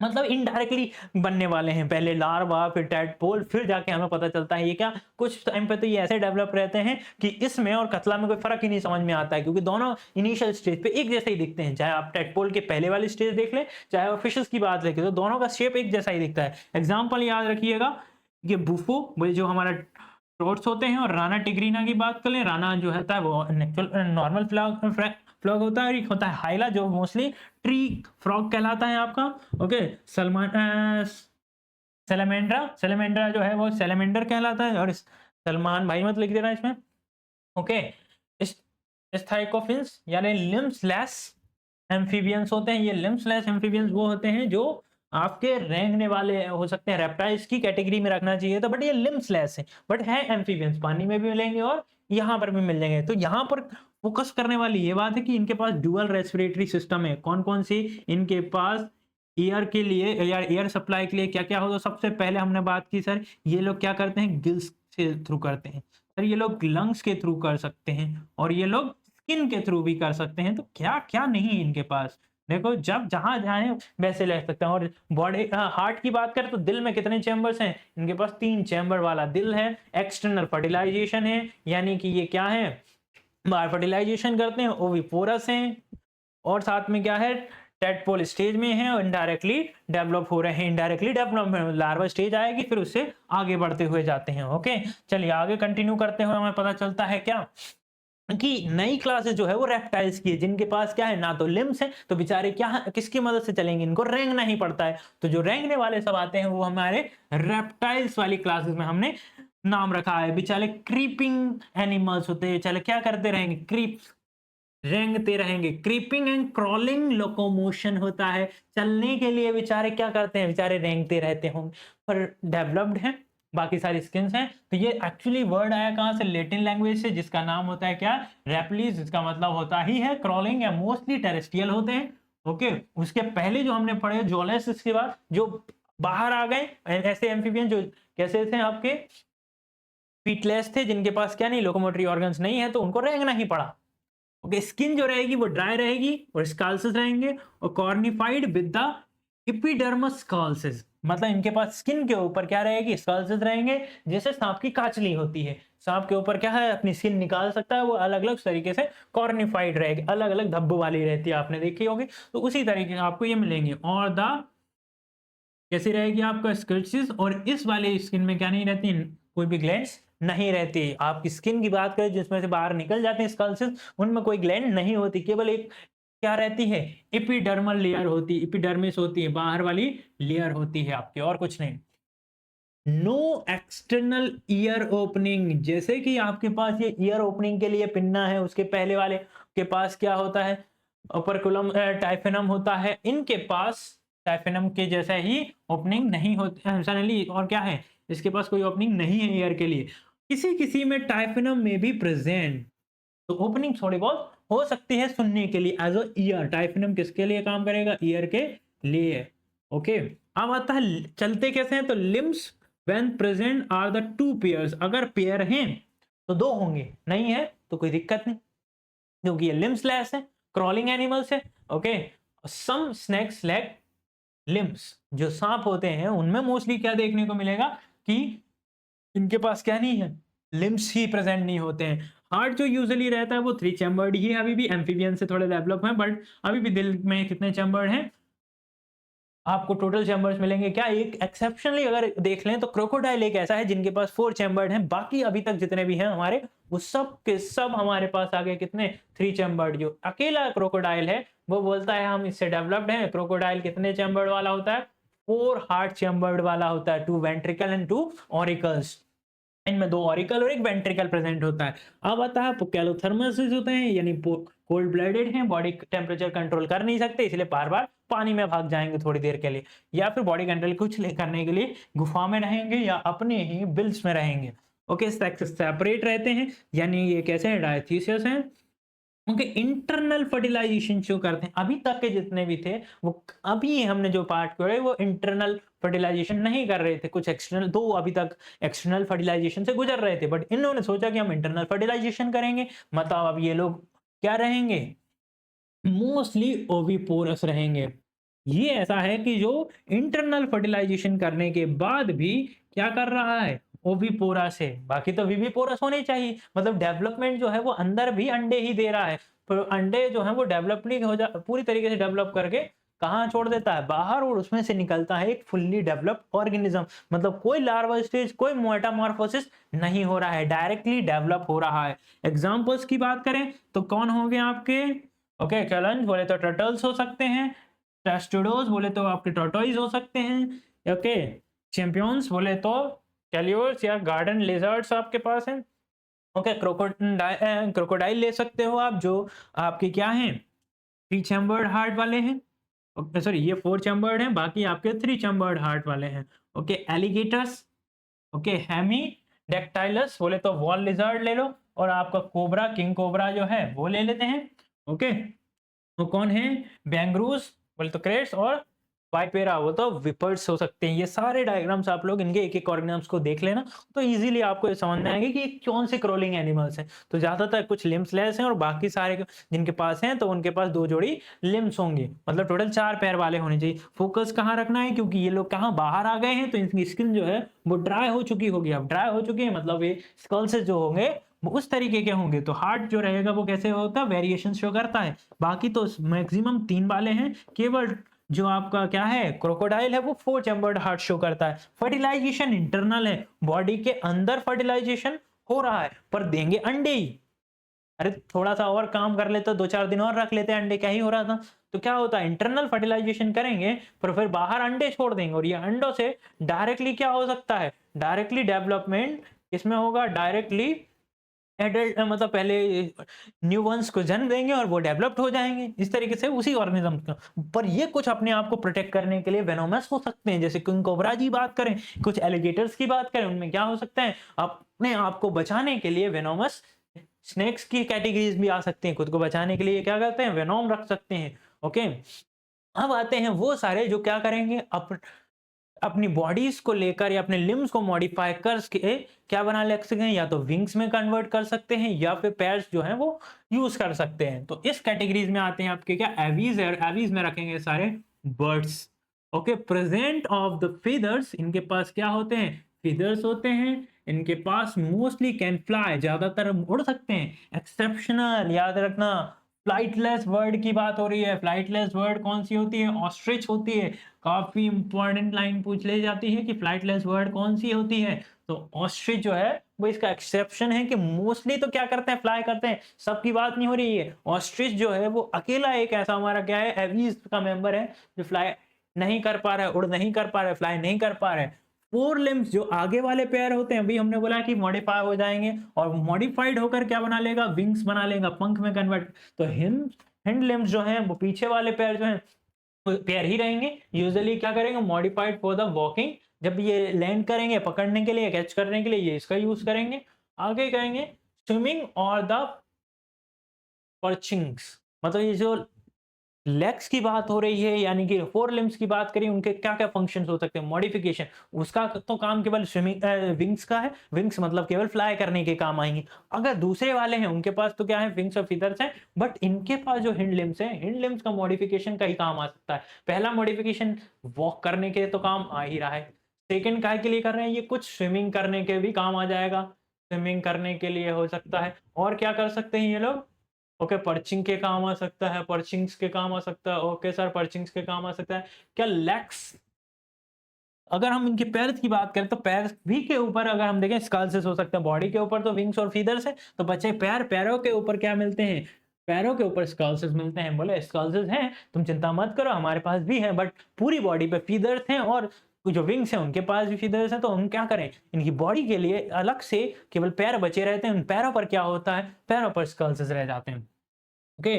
मतलब इनडायरेक्टली बनने वाले हैं, पहले लार्वा फिर टैडपोल, फिर जाके हमें पता चलता है ये क्या। कुछ टाइम पे तो ये ऐसे डेवलप रहते हैं कि इसमें और कतला में कोई फर्क ही नहीं समझ में आता है, क्योंकि दोनों इनिशियल स्टेज पे एक जैसे ही दिखते हैं। चाहे आप टैडपोल के पहले वाली स्टेज देख लें, चाहे आप फिशेस की बात लेके, तो दोनों का शेप एक जैसा ही दिखता है। एग्जाम्पल याद रखिएगा, ये बुफो वो जो हमारा ट्रोट्स होते हैं, और राना टिग्रीना की बात कर लें, राना जो होता है वो नेचुरल नॉर्मल फ्लॉग होता है, और एक होता है हाइला जो मोस्टली ट्री फ्रॉग कहलाता है आपका। ओके, सैलमेंड्रा, सैलमेंड्रा जो है वो सैलमेंडर कहलाता है, और सलमान भाई मत लिख देना इसमें। ओके, स्टाइकोफिन्स यानी लिम्बलेस एम्फीबियंस होते हैं। ये लिम्बलेस एम्फीबियंस वो होते हैं जो आपके रेंगने वाले हो सकते हैं, रेप्टाइल्स की कैटेगरी में रखना चाहिए था, बट ये लिम्बलेस है, बट है एम्फीबियंस, पानी में भी मिलेंगे और यहाँ पर भी मिल जाएंगे। तो यहाँ पर फोकस करने वाली ये बात है कि इनके पास डुअल रेस्पिरेटरी सिस्टम है। कौन कौन सी, इनके पास एयर के लिए, एयर सप्लाई के लिए क्या क्या होगा। सबसे पहले हमने बात की सर, ये लोग क्या करते हैं, गिल्स के थ्रू करते हैं सर, ये लोग लंग्स के थ्रू कर सकते हैं, और ये लोग स्किन के थ्रू भी कर सकते हैं। तो क्या क्या नहीं इनके पास, देखो जब जहां जाए वैसे ले सकते हैं। और बॉडी हार्ट की बात करें तो दिल में कितने चैम्बर्स हैं, इनके पास 3 चैम्बर वाला दिल है। एक्सटर्नल फर्टिलाइजेशन है, यानी कि ये क्या है, बाहर फर्टिलाइजेशन करते हैं, ओविपोरस हैं, और साथ में क्या है, टेडपोल स्टेज में है, और इनडायरेक्टली डेवलप हो रहे हैं। इनडायरेक्टली डेवलपमेंट, लार्वा स्टेज आएगी, फिर उससे आगे बढ़ते हुए जाते हैं। ओके, चलिए आगे कंटिन्यू करते हुए हमें पता चलता है क्या कि नई क्लासेस जो है वो रेप्टाइल्स की है, जिनके पास क्या है, ना तो लिम्स है, तो बेचारे क्या किसकी मदद से चलेंगे, इनको रेंगना ही पड़ता है। तो जो रेंगने वाले सब आते हैं वो हमारे रेप्टाइल्स वाली क्लासेस में हमने नाम रखा है। बेचारे क्रीपिंग एनिमल्स होते हैं, चले क्या करते रहेंगे, क्रीप, रेंगते रहेंगे। क्रीपिंग एंड क्रॉलिंग लोकोमोशन होता है, चलने के लिए बेचारे क्या करते हैं, बेचारे रेंगते रहते होंगे, पर डेवलप्ड हैं, बाकी सारी स्किन्स हैं। तो ये एक्चुअली वर्ड आया कहां से, लेटिन लैंग्वेज से, जिसका नाम होता है क्या, रैप्लिस, जिसका मतलब होता ही है क्रॉलिंग, या मोस्टली टेरेस्ट्रियल होते हैं। ओके, उसके पहले जो हमने पढ़े जोलेस, इसके बाद जो बाहर आ गए ऐसे एम्फीबियन जो कैसे थे, आपके फीटलेस थे, जिनके पास क्या नहीं, लोकोमोटरी ऑर्गन्स नहीं है, तो उनको रेंगना ही पड़ा। ओके, स्किन जो रहेगी वो ड्राई रहेगी, और स्काल्सेस रहेंगे, और कॉर्निफाइड विद द एपिडर्मस स्काल्सेस, मतलब इनके पास स्किन के ऊपर क्या रहेगी, स्काल्सेस रहेंगे, जैसे सांप की काचली होती है, सांप के ऊपर क्या है, अपनी स्किन निकाल सकता है, वो अलग अलग तरीके से कॉर्निफाइड रहेगी, अलग अलग धब्बों वाली रहती है, आपने देखी होगी। तो उसी तरीके से आपको ये मिलेंगे। और द कैसी रहेगी आपका स्कल्सिस, और इस वाले स्किन में क्या नहीं रहती, कोई भी ग्लैंड्स नहीं रहती। आपकी स्किन की बात करें जिसमें से बाहर निकल जाते हैं स्कल्सिस, उनमें कोई ग्लैंड नहीं होती, केवल एक क्या रहती है, एपिडर्मल लेयर होती है, एपिडर्मिस होती है, बाहर वाली लेयर होती है आपकी, और कुछ नहीं। नो एक्सटर्नल ईयर ओपनिंग, जैसे कि आपके पास ये ईयर ओपनिंग के लिए पिन्ना है, उसके पहले वाले के पास क्या होता है, ओपर्कुलम टाइफेनम होता है, इनके पास टाइफेनम के जैसा ही ओपनिंग नहीं होती सडनली, और क्या है, इसके पास कोई ओपनिंग नहीं है ईयर के लिए। किसी किसी में टाइफेनम में भी प्रेजेंट, तो ओपनिंग थोड़ी बहुत हो सकती है सुनने के लिए एज अ ईयर। टाइफेनम किसके लिए काम करेगा, ईयर के लिए। ओके, अब आता है चलते कैसे हैं, तो limbs when present are the two pairs, अगर पेयर हैं तो दो होंगे, नहीं है तो कोई दिक्कत नहीं, क्योंकि ये लिम्स लेस है, क्रॉलिंग एनिमल्स है। ओके, सम स्नेक्स लैक लिम्स, जो सांप होते हैं उनमें मोस्टली क्या देखने को मिलेगा कि इनके पास क्या नहीं है, लिम्स ही प्रेजेंट नहीं होते हैं। हार्ट जो यूजुअली रहता है वो 3 चैम्बर्ड ही है, अभी भी एम्फीबियन से थोड़े डेवलप है, बट अभी भी दिल में कितने चैम्बर्ड हैं, आपको टोटल चैम्बर्स मिलेंगे क्या, एक एक्सेप्शनली अगर देख लें तो क्रोकोडाइल एक ऐसा है जिनके पास 4 चैम्बर्ड हैं, बाकी अभी तक जितने भी हैं हमारे, वो सब के सब हमारे पास आ गए कितने, 3 चैम्बर्ड। जो अकेला क्रोकोडाइल है वो बोलता है हम इससे डेवलप्ड हैं। क्रोकोडाइल कितने चैम्बर्ड वाला होता है, 4 हार्ट चैम्बर्ड वाला होता है, 2 वेंट्रिकल एंड 2 ऑरिकल्स, इनमें 2 ऑरिकल और 1 वेंट्रिकल प्रेजेंट होता है। अब आता है पोकैलोथर्मस होते हैं, यानी कोल्ड ब्लडेड हैं, बॉडी टेम्परेचर कंट्रोल कर नहीं सकते, इसलिए बार बार पानी में भाग जाएंगे थोड़ी देर के लिए, या फिर बॉडी कंट्रोल कुछ करने के लिए गुफा में रहेंगे या अपने ही बिल्स में रहेंगे। ओके, सेपरेट रहते हैं, यानी ये कैसे हैं, डायथीसियस हैं। उनके इंटरनल फर्टिलाइजेशन शो करते हैं, अभी तक के जितने भी थे वो, अभी हमने जो पार्ट करे वो इंटरनल फर्टिलाइजेशन नहीं कर रहे थे, कुछ एक्सटर्नल, दो अभी तक एक्सटर्नल फर्टिलाइजेशन से गुजर रहे थे, बट इन्होंने सोचा कि हम इंटरनल फर्टिलाइजेशन करेंगे। मतलब अब ये लोग क्या रहेंगे, मोस्टली ओविपोरस रहेंगे। ये ऐसा है कि जो इंटरनल फर्टिलाइजेशन करने के बाद भी क्या कर रहा है, ओविपोरस है, बाकी तो विविपोरस होने चाहिए, मतलब डेवलपमेंट जो है वो अंदर भी अंडे ही दे रहा है, पर अंडे जो है वो डेवलप नहीं हो जा, पूरी तरीके से डेवलप करके कहाँ छोड़ देता है, बाहर, और उसमें से निकलता है एक फुल्ली डेवलप्ड ऑर्गेनिज्म। मतलब कोई लार्वा स्टेज, कोई मेटामॉर्फोसिस नहीं हो रहा है, डायरेक्टली डेवलप हो रहा है। एग्जांपल्स की बात करें तो कौन हो गए आपके, ओके, चैलेंज बोले तो टर्टल्स हो सकते हैं, टेस्टोडोस बोले तो आपके टॉर्टोइज हो सकते हैं, ओके, चैंपियंस बोले तो कैलिवर्स या गार्डन लेजर्ड्स आपके पास हैं। ओके, क्रोकोडाइल ले सकते हो आप, जो आपके क्या हैं, 3 चैम्बर्ड हार्ट वाले हैं। ओके, सॉरी, ये 4 चैम्बर्ड हैं, बाकी आपके 3 चैम्बर्ड हार्ट वाले हैं। ओके, एलिगेटर्स, ओके, हेमी डेक्टाइलस बोले तो वॉल लिजर्ड ले लो, और आपका कोबरा, किंग कोबरा जो है वो ले लेते हैं। ओके, तो कौन है, बैंगरूस बोले तो क्रेट्स, और वाइपेरा वो तो विपर्स हो सकते हैं। ये सारे डायग्राम्स आप लोग इनके एक एक ऑर्गेनिजम्स को देख लेना, तो इजीली आपको ये समझ में आएगा कि ये कौन से क्रॉलिंग एनिमल्स हैं। तो ज्यादातर कुछ लिम्स लेस हैं, और बाकी सारे जिनके पास हैं तो उनके पास 2 जोड़ी लिम्स होंगे, मतलब टोटल 4 पैर वाले होने चाहिए। फोकस कहाँ रखना है, क्योंकि ये लोग कहाँ बाहर आ गए हैं, तो इनकी स्किन जो है वो ड्राई हो चुकी होगी। अब ड्राई हो चुकी है मतलब ये स्कल से जो होंगे वो उस तरीके के होंगे, तो हार्ट जो रहेगा वो कैसे होता है, वेरिएशन शो करता है। बाकी तो मैक्सिमम 3 वाले हैं, केवल जो आपका क्या है क्रोकोडाइल है वो 4 चैम्बर्ड हार्ट शो करता है। फर्टिलाइजेशन इंटरनल है, बॉडी के अंदर फर्टिलाइजेशन हो रहा है, पर देंगे अंडे ही। अरे थोड़ा सा और काम कर लेते, 2-4 दिन और रख लेते अंडे, क्या ही हो रहा था। तो क्या होता है, इंटरनल फर्टिलाइजेशन करेंगे पर फिर बाहर अंडे छोड़ देंगे, और ये अंडों से डायरेक्टली क्या हो सकता है, डायरेक्टली डेवलपमेंट इसमें होगा, डायरेक्टली एडल्ट, मतलब पहले न्यू वंस को जन्म देंगे और वो डेवलप्ड हो जाएंगे इस तरीके से उसी ऑर्गेनिज्म का। पर ये कुछ अपने आप को प्रोटेक्ट करने के लिए वेनोमस हो सकते हैं, जैसे किंग कोबरा की बात करें, कुछ एलिगेटर्स की बात करें, उनमें क्या हो सकता है, अपने आप को बचाने के लिए वेनोमस। स्नेक्स की कैटेगरीज भी आ सकती हैं, खुद को बचाने के लिए क्या करते हैं, वेनोम रख सकते हैं। ओके, अब आते हैं वो सारे जो क्या करेंगे, अपनी बॉडीज को लेकर या अपने लिम्स को मॉडिफाई करके क्या बना ले सकते हैं, या तो विंग्स में कन्वर्ट कर सकते हैं या फिर पैर्स जो हैं वो यूज कर सकते हैं। तो इस कैटेगरीज में आते हैं आपके क्या, एवीज, एवीज में रखेंगे सारे birds. Okay, present of the feathers, इनके पास क्या होते हैं, फीदर्स होते हैं, इनके पास मोस्टली कैन फ्लाई, ज्यादातर उड़ सकते हैं। एक्सेप्शनल याद रखना, फ्लाइटलेस बर्ड की बात हो रही है। फ्लाइटलेस बर्ड कौन सी होती है, ऑस्ट्रिच होती है। काफी इंपॉर्टेंट लाइन पूछ ले जाती है कि फ्लाइटलेस बर्ड कौन सी होती है, तो ऑस्ट्रिच जो है वो इसका एक्सेप्शन है कि मोस्टली तो क्या करते हैं, फ्लाई करते हैं, सबकी बात नहीं हो रही है। ऑस्ट्रिच जो है वो अकेला एक ऐसा हमारा क्या है, एवीज का मेंबर है जो फ्लाई नहीं कर पा रहा है, उड़ नहीं कर पा रहा है, फ्लाई नहीं कर पा रहा है। 4 लिम्स जो आगे वाले पैर होते हैं, अभी हमने बोला कि मॉडिफाई हो जाएंगे, और मॉडिफाइड होकर क्या बना लेगा, विंग्स बना लेगा, पंख में कन्वर्ट। तो हिंड लिम्स जो है वो पीछे वाले पैर जो है पेयर ही रहेंगे। यूजुअली क्या करेंगे, मॉडिफाइड फॉर द वॉकिंग, जब ये लैंड करेंगे पकड़ने के लिए, कैच करने के लिए ये इसका यूज करेंगे। आगे कहेंगे स्विमिंग और द पर्चिंग्स, मतलब ये जो लेग्स की बात हो रही है, यानी कि फोर लिम्स की बात करें, उनके क्या क्या फंक्शंस हो सकते हैं, मॉडिफिकेशन, उसका तो काम केवल स्विमिंग विंग्स का है। विंग्स मतलब केवल फ्लाई करने के काम आएंगे। अगर दूसरे वाले हैं उनके पास तो क्या है, विंग्स और फीदर्स हैं, बट इनके पास जो हिंड लिम्स हैं, हिंड लिम्स का मॉडिफिकेशन का ही काम आ सकता है। पहला मॉडिफिकेशन वॉक करने के तो काम आ ही रहा है, सेकेंड काय के लिए कर रहे हैं, ये कुछ स्विमिंग करने के भी काम आ जाएगा, स्विमिंग करने के लिए हो सकता है। और क्या कर सकते हैं ये लोग, ओके पर्चिंग के काम आ सकता है, पर्चिंग्स के काम आ सकता है, ओके सर पर्चिंग्स के काम आ सकता है। क्या लेग्स, अगर हम इनके पैर की बात करें तो पैर भी के ऊपर अगर हम देखें स्कल्स हो सकते हैं, बॉडी के ऊपर तो विंग्स और फीदर्स है, तो बच्चे पैर, पैरों के ऊपर क्या मिलते हैं, पैरों के ऊपर स्कल्स मिलते हैं। बोले स्कल्स हैं, तुम चिंता मत करो, हमारे पास भी है, बट पूरी बॉडी पे फीदर्स हैं, और जो विंग्स हैं उनके पास भी फीदर्स हैं, तो हम क्या करें, इनकी बॉडी के लिए अलग से केवल पैर बचे रहते हैं, उन पैरों पर क्या होता है, पैरों पर स्कल्स रह जाते हैं। ओके,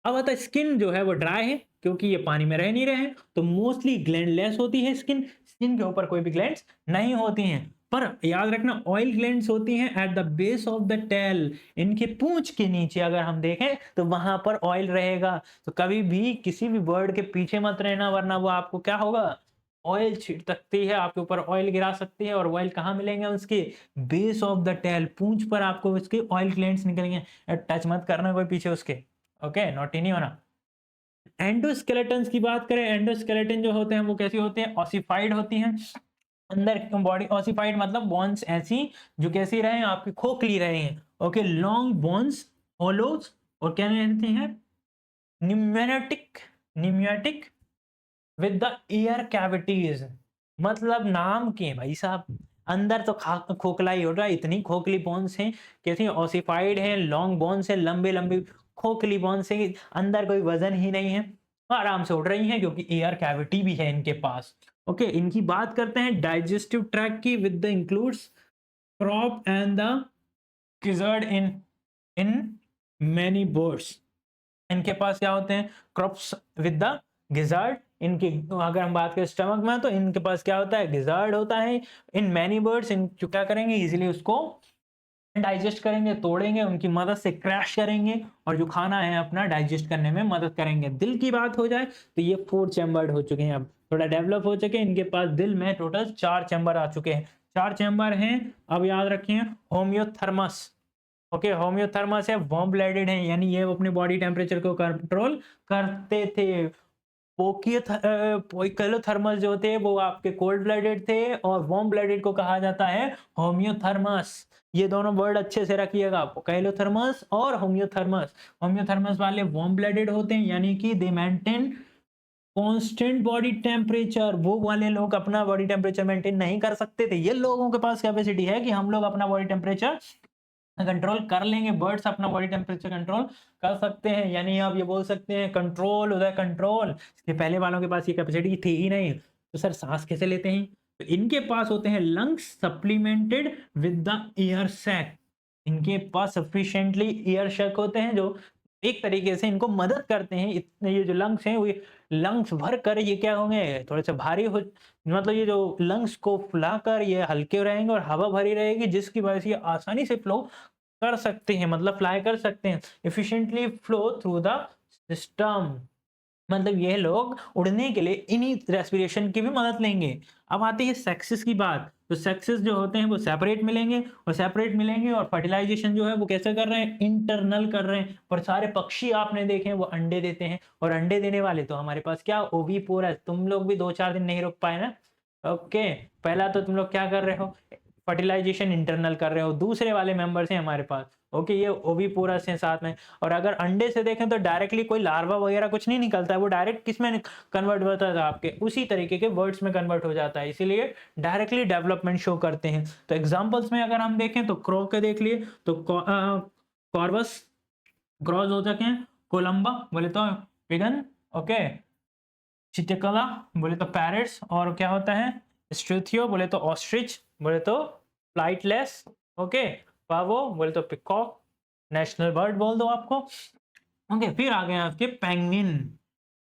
अब आता है स्किन जो है वो ड्राई है, क्योंकि ये पानी में रह नहीं रहे हैं, तो मोस्टली ग्लैंडलेस होती है स्किन, स्किन के ऊपर कोई भी ग्लैंड्स नहीं होती हैं। पर याद रखना ऑयल ग्लैंड्स होती हैं at the base of the tail, इनके पूंछ के नीचे अगर हम देखें तो वहां पर ऑयल रहेगा। तो कभी भी किसी भी बर्ड के पीछे मत रहना, वरना वो आपको क्या होगा, ऑयल छीट सकती है, आपके ऊपर ऑयल गिरा सकती है। और ऑयल कहाँ मिलेंगे, उसके बेस ऑफ द टेल, पूंछ पर आपको उसके ऑयल ग्लैंड्स निकलेंगे। टच मत करना कोई पीछे उसके, ओके नॉटी नहीं होना। एंडोस्केलेटन की बात करें, एंडोस्केलेटन जो होते हैं वो कैसी होते हैं, ऑसिफाइड होती हैं। अंदर बॉडी ऑसिफाइड मतलब बोन्स ऐसी जो कैसी रहे, आपकी खोखली रहे हैं। ओके, लॉन्ग बोन्स, होलोज, और क्या रहते हैं, निम्योटिक, निम्योटिक विद द एयर कैविटीज, मतलब नाम के भाई साहब, अंदर तो खोखला ही हो रहा है, इतनी खोखली बोन्स हैं, कैसी ऑसिफाइड है, लॉन्ग बोन्स है, लंबे लंबे खोखली बोन्स है, अंदर कोई वजन ही नहीं है, आराम से उड़ रही हैं, क्योंकि एयर कैविटी भी है इनके पास। ओके, इनकी बात करते हैं डाइजेस्टिव ट्रैक्ट की, with the includes crop and the gizzard in many birds, इनके पास क्या होते हैं, क्रॉप्स विद द गिजार्ड, इनकी अगर हम बात करें स्टमक में तो इनके पास क्या होता है, गिजार्ड होता है। इन मैनी बर्ड्स, इन जो क्या करेंगे, इजीली उसको डाइजेस्ट करेंगे, तोड़ेंगे, उनकी मदद से क्रैश करेंगे, और जो खाना है अपना डाइजेस्ट करने में मदद करेंगे। दिल की बात हो जाए तो ये 4 चैम्बर्ड हो चुके हैं, अब थोड़ा डेवलप हो चुके हैं, इनके पास दिल में टोटल 4 चैम्बर आ चुके हैं, 4 चैम्बर हैं। अब याद रखिए होम्योथर्मस, ओके होम्योथर्मस है, वार्म ब्लडेड है, यानी ये अपने बॉडी टेम्परेचर को कंट्रोल करते थे। पोइकेलोथर्मस जो थे वो आपके कोल्ड ब्लडेड थे, और वार्म ब्लडेड को कहा जाता है होम्योथर्मस। ये दोनों वर्ड अच्छे से रखिएगा, पोइकेलोथर्मस और होम्योथर्मस। होम्योथर्मस वाले वार्म ब्लडेड होते हैं, यानी कि दे मेंटेन कांस्टेंट बॉडी टेम्परेचर, वो वाले लोग अपना बॉडी टेम्परेचर मेंटेन नहीं कर सकते थे। ये लोगों के पास कैपेसिटी है कि हम लोग अपना बॉडी टेम्परेचर कंट्रोल कर लेंगे, बर्ड्स अपना बॉडी टेम्परेचर कंट्रोल कर सकते हैं, यानी आप ये बोल सकते हैं कंट्रोल उदय कंट्रोल। इसके पहले वालों के पास ये कैपेसिटी थी ही नहीं, तो सर सांस कैसे लेते हैं, तो इनके पास होते हैं lungs supplemented with the air sac, इनके पास सफिशिएंटली एयर सैक होते हैं जो एक तरीके से इनको मदद करते हैं। इतने ये जो लंग्स हैं वो लंग्स भर कर ये क्या होंगे, थोड़े से भारी हो, मतलब ये जो लंग्स को फुलाकर ये हल्के रहेंगे और हवा भरी रहेगी, जिसकी वजह से ये आसानी से फ्लो कर सकते हैं, मतलब फ्लाई कर सकते हैं, efficiently flow through the system. मतलब ये लोग उड़ने के लिए इन्हीं रेस्पिरेशन की भी मदद लेंगे। अब आती है सेक्सेस की बात, तो सेक्सेस जो होते हैं वो सेपरेट मिलेंगे, और सेपरेट मिलेंगे और फर्टिलाइजेशन जो है वो कैसे कर रहे हैं, इंटरनल कर रहे हैं। पर सारे पक्षी आपने देखे हैं वो अंडे देते हैं, और अंडे देने वाले तो हमारे पास क्या ओवीपोरस, तुम लोग भी 2-4 दिन नहीं रुक पाए ना। ओके, पहला तो तुम लोग क्या कर रहे हो, फर्टिलाइजेशन इंटरनल कर रहे हो, दूसरे वाले मेंबर्स हैं हमारे पास, ओके ये ओवीपोरस हैं साथ में। और अगर अंडे से देखें तो डायरेक्टली कोई लार्वा वगैरह कुछ नहीं निकलता है, वो डायरेक्ट किस में कन्वर्ट होता था, आपके उसी तरीके के वर्ड्स में कन्वर्ट हो जाता है, इसीलिए डायरेक्टली डेवलपमेंट शो करते हैं। तो एग्जांपल्स में अगर हम देखें तो क्रो के देख लिए तो कॉर्वस क्रॉस हो सके हैं, कोलंबा बोले तो पिगन, ओके चिटिकला बोले तो पैरट्स, और क्या होता है स्ट्रूथियो बोले तो ऑस्ट्रिच, बोले तो फ्लाइटलेस, ओके पावो बोले तो पिकॉक, नेशनल बर्ड बोल दो आपको। ओके फिर आ गए आपके पेंगुइन।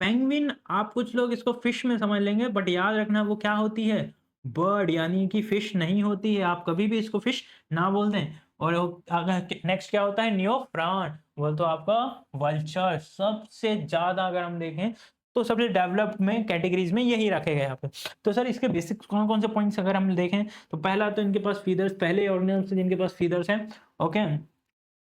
पेंगुइन आप कुछ लोग इसको फिश में समझ लेंगे, बट याद रखना वो क्या होती है, बर्ड, यानी कि फिश नहीं होती है। आप कभी भी इसको फिश ना बोल दें। और नेक्स्ट क्या होता है, नियोफ्रान, वो तो आपका वल्चर। सबसे ज्यादा अगर हम देखें तो सबसे डेवलप्ड में कैटेगरीज में यही रखे गए यहाँ पे। तो सर इसके बेसिक्स कौन कौन से पॉइंट्स अगर हम देखें, तो पहला तो इनके पास फीदर्स, पहले ऑर्गेनिज्म जिनके पास फीदर्स हैं। ओके,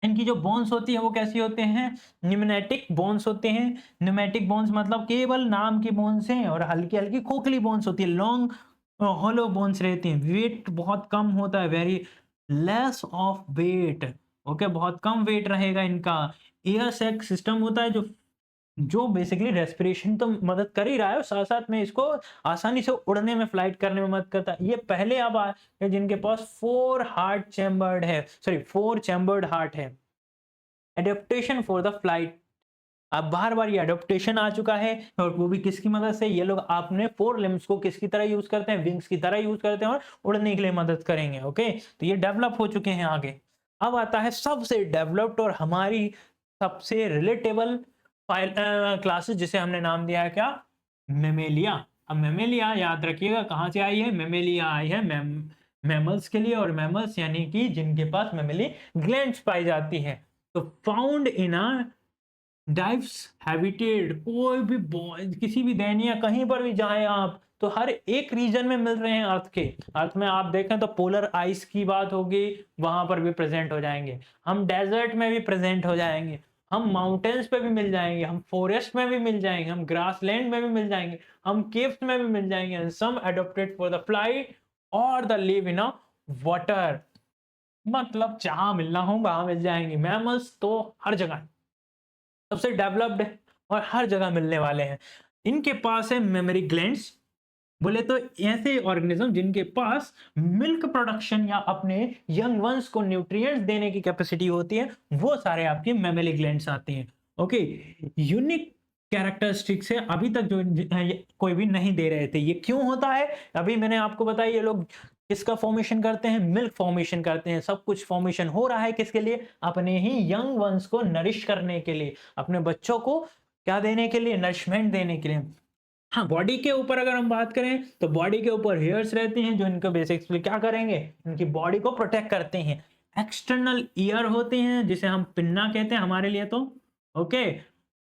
इनकी जो बोन्स होती है वो कैसी होते हैं, न्यूमेटिक बोन्स होते हैं। न्यूमेटिक बोन्स मतलब केवल नाम की बोन्स हैं, और हल्की हल्की खोखली बोन्स होती है, लॉन्ग हॉलो बोन्स रहती हैं। वेट बहुत कम होता है, very less of weight. Okay, बहुत कम वेट रहेगा इनका। एयर सैक सिस्टम होता है जो जो बेसिकली रेस्पिरेशन तो मदद कर ही रहा है, साथ साथ में इसको आसानी से उड़ने में, फ्लाइट करने में मदद करता है। ये पहले अब आए जिनके पास 4 चैम्बर्ड हार्ट है। एडेप्टेशन फॉर द फ्लाइट, अब बार बार ये एडोप्टेशन आ चुका है, और वो भी किसकी मदद से, ये लोग आपने 4 लिम्स को किसकी तरह यूज करते हैं, विंग्स की तरह यूज करते हैं, और उड़ने के लिए मदद करेंगे। ओके, तो ये डेवलप हो चुके हैं आगे। अब आता है सबसे डेवलप्ड और हमारी सबसे रिलेटेबल क्लासेस, जिसे हमने नाम दिया है क्या, मेमेलिया। अब मेमेलिया याद रखिएगा कहां से आई है, मेमेलिया आई है मैमल्स के लिए, और मैमल्स यानी कि जिनके पास मेमेली ग्लैंड्स पाई जाती है। तो found in a dives habitat, कोई भी किसी भी दैनिया कहीं पर भी जाएं आप, तो हर एक रीजन में मिल रहे हैं अर्थ के। अर्थ में आप देखें तो पोलर आइस की बात होगी, वहां पर भी प्रेजेंट हो जाएंगे। हम डेजर्ट में भी प्रेजेंट हो जाएंगे, हम माउंटेन्स पे भी मिल जाएंगे, हम फॉरेस्ट में भी मिल जाएंगे, हम ग्रासलैंड में भी मिल जाएंगे, हम केव्स में भी मिल जाएंगे। सम अडोप्टेड फॉर द फ्लाइट और the live in a water, मतलब जहां मिलना हो वहां मिल जाएंगे। मैमल्स तो हर जगह सबसे डेवलप्ड है और हर जगह मिलने वाले हैं। इनके पास है मेमोरी ग्लैंड्स, बोले तो ऐसे ऑर्गेनिज्म जिनके पास मिल्क प्रोडक्शन या अपने यंग वंस को न्यूट्रिएंट्स देने की कैपेसिटी होती है, वो सारे आपके मेमोरी ग्लैंड्स आते हैं। ओके, यूनिक कैरेक्टरिस्टिक्स है, अभी तक जो कोई भी नहीं दे रहे थे। ये क्यों होता है, अभी मैंने आपको बताया, ये लोग किसका फॉर्मेशन करते हैं, मिल्क फॉर्मेशन करते हैं। सब कुछ फॉर्मेशन हो रहा है किसके लिए, अपने ही यंग वंस को नरिश करने के लिए, अपने बच्चों को क्या देने के लिए, नरिशमेंट देने के लिए। हाँ, बॉडी के ऊपर अगर हम बात करें तो बॉडी के ऊपर हेयर्स रहते हैं जो इनको बेसिकली क्या करेंगे, इनकी बॉडी को प्रोटेक्ट करते हैं। एक्सटर्नल ईयर होते हैं जिसे हम पिन्ना कहते हैं हमारे लिए, तो ओके,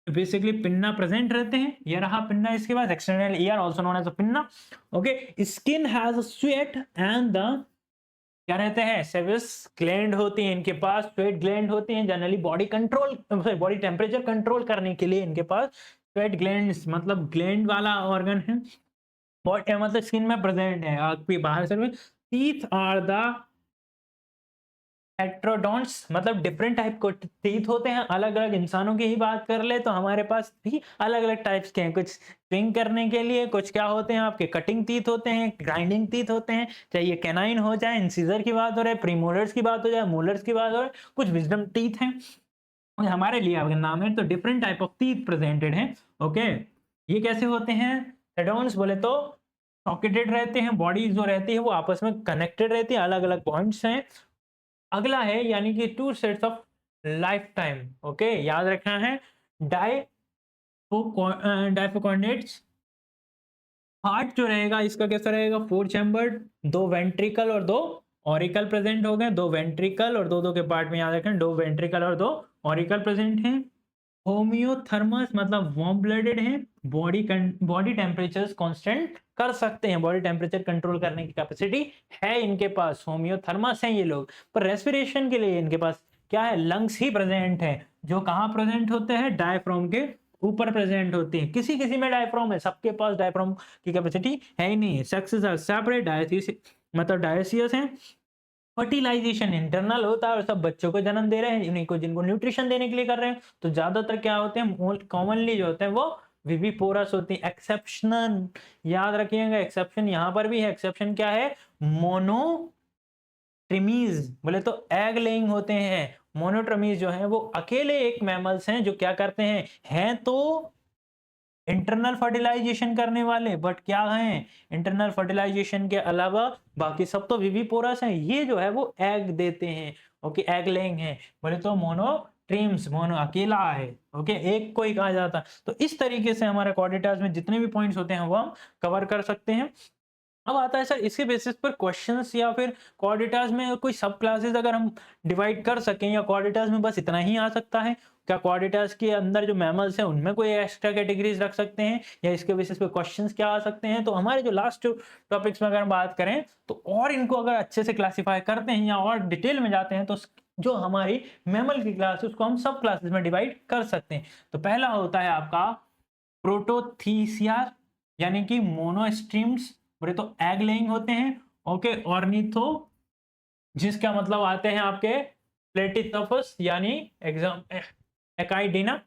बेसिकली पिन्ना प्रेजेंट रहते हैं। ये रहा पिन्ना, इसके बाद external ear also known as a pinna. Okay, skin has sweat and the क्या रहते हैं, सेबस ग्लैंड होती हैं इनके पास, स्वेट ग्लैंड होती हैं generally body control, body temperature control करने के लिए इनके पास स्वेट ग्लैंड्स, मतलब ग्लैंड वाला ऑर्गन है, बॉडी मतलब स्किन में प्रेजेंट है। आपकी बाहर से टीथ आर द हेट्रोडोंट्स, मतलब डिफरेंट टाइप को टीथ होते हैं। अलग अलग इंसानों की ही बात कर ले तो हमारे पास भी अलग अलग टाइप्स के हैं, कुछ स्विंग करने के लिए, कुछ क्या होते हैं आपके कटिंग टीथ होते हैं, ग्राइंडिंग टीथ होते हैं, चाहे ये कैनाइन हो जाए, इंसिजर की बात हो रहा है, प्रीमोलर्स की बात हो जाए, मोलर्स की बात हो रहा है, कुछ विजडम टीथ हैं और हमारे लिए अगर नाम है तो different type of teeth presented हैं। ओके, ये कैसे होते हैं, हेडोन्स बोले तो सॉकेटेड रहते हैं, बॉडी जो रहती है वो आपस में कनेक्टेड रहती है, अलग अलग पॉइंट्स हैं। अगला है यानी कि 2 sets of life time. Okay, याद रखना है, डाइफोकॉर्डेट्स हार्ट जो रहेगा इसका कैसा रहेगा, 4 चैम्बर्ड, 2 वेंट्रिकल और 2 ऑरिकल प्रेजेंट हो गए, 2 वेंट्रिकल और 2 के पार्ट में याद रखें, 2 वेंट्रिकल और 2 ऑरिकल प्रेजेंट हैं। होम्योथर्मस मतलब वार्म ब्लडेड है, बॉडी टेम्परेचर कांस्टेंट कर सकते हैं, बॉडी टेम्परेचर कंट्रोल करने की कैपेसिटी है इनके पास, होम्योथर्मस हैं ये लोग। पर रेस्पिरेशन के लिए इनके पास क्या है, लंग्स ही प्रेजेंट है, जो कहाँ प्रेजेंट होते हैं, डायफ्राम के ऊपर प्रेजेंट होते हैं। किसी किसी में डायफ्राम है, सबके पास डायफ्राम की कैपेसिटी है ही नहीं। सेक्सेस आर सेपरेट, मतलब डायसियस है। फर्टिलाइजेशन इंटरनल होता है और सब बच्चों को जन्म दे रहे हैं, उन्हीं को जिनको न्यूट्रिशन देने के लिए कर रहे हैं। तो ज्यादातर क्या होते हैं, कॉमनली जो होते हैं वो विविपोरस होती है। एक्सेप्शनल याद रखिएगा, एक्सेप्शन यहाँ पर भी है। एक्सेप्शन क्या है, मोनोट्रिमीज, बोले तो एग लेइंग होते हैं। मोनोट्रमीज जो है वो अकेले एक मैमल्स हैं जो क्या करते हैं तो इंटरनल फर्टिलाइजेशन करने वाले, बट क्या हैं, इंटरनल फर्टिलाइजेशन के अलावा बाकी सब तो विविपोरस हैं। ये जो है वो एग देते हैं। ओके, एग लेइंग है, बोले तो मोनो स्ट्रीम्स, मोनो अकेला है, ओके, एक को ही कहा जाता है। तो इस तरीके से हमारे क्वाड्रेटार्स में जितने भी पॉइंट्स होते हैं वो हम कवर कर सकते हैं। अब आता है सर इसके बेसिस पर क्वेश्चंस या फिर क्वाड्रेटार्स में कोई सब क्लासेस अगर हम डिवाइड कर सकें, या क्वाड्रेटार्स में बस इतना ही आ सकता है, क्या क्वाड्रेटार्स के अंदर जो मैमल्स हैं उनमें कोई एक्स्ट्रा कैटेगरीज रख सकते हैं, या इसके बेसिस पे क्वेश्चंस क्या आ सकते हैं। तो हमारे जो लास्ट टॉपिक्स में अगर हम बात करें तो और इनको अगर अच्छे से क्लासीफाई करते हैं या और डिटेल में जाते हैं तो जो हमारी मैमल की क्लास है उसको हम सब क्लासेस में डिवाइड कर सकते हैं। तो पहला होता है आपका प्रोटोथीसिया, यानी कि मोनोस्ट्रीम्स, बोले तो एग लेइंग होते हैं, ओके। ऑर्निथो, जिसका मतलब आते हैं आपके प्लेटिथोपस यानी एग्जाम एकाइडिना,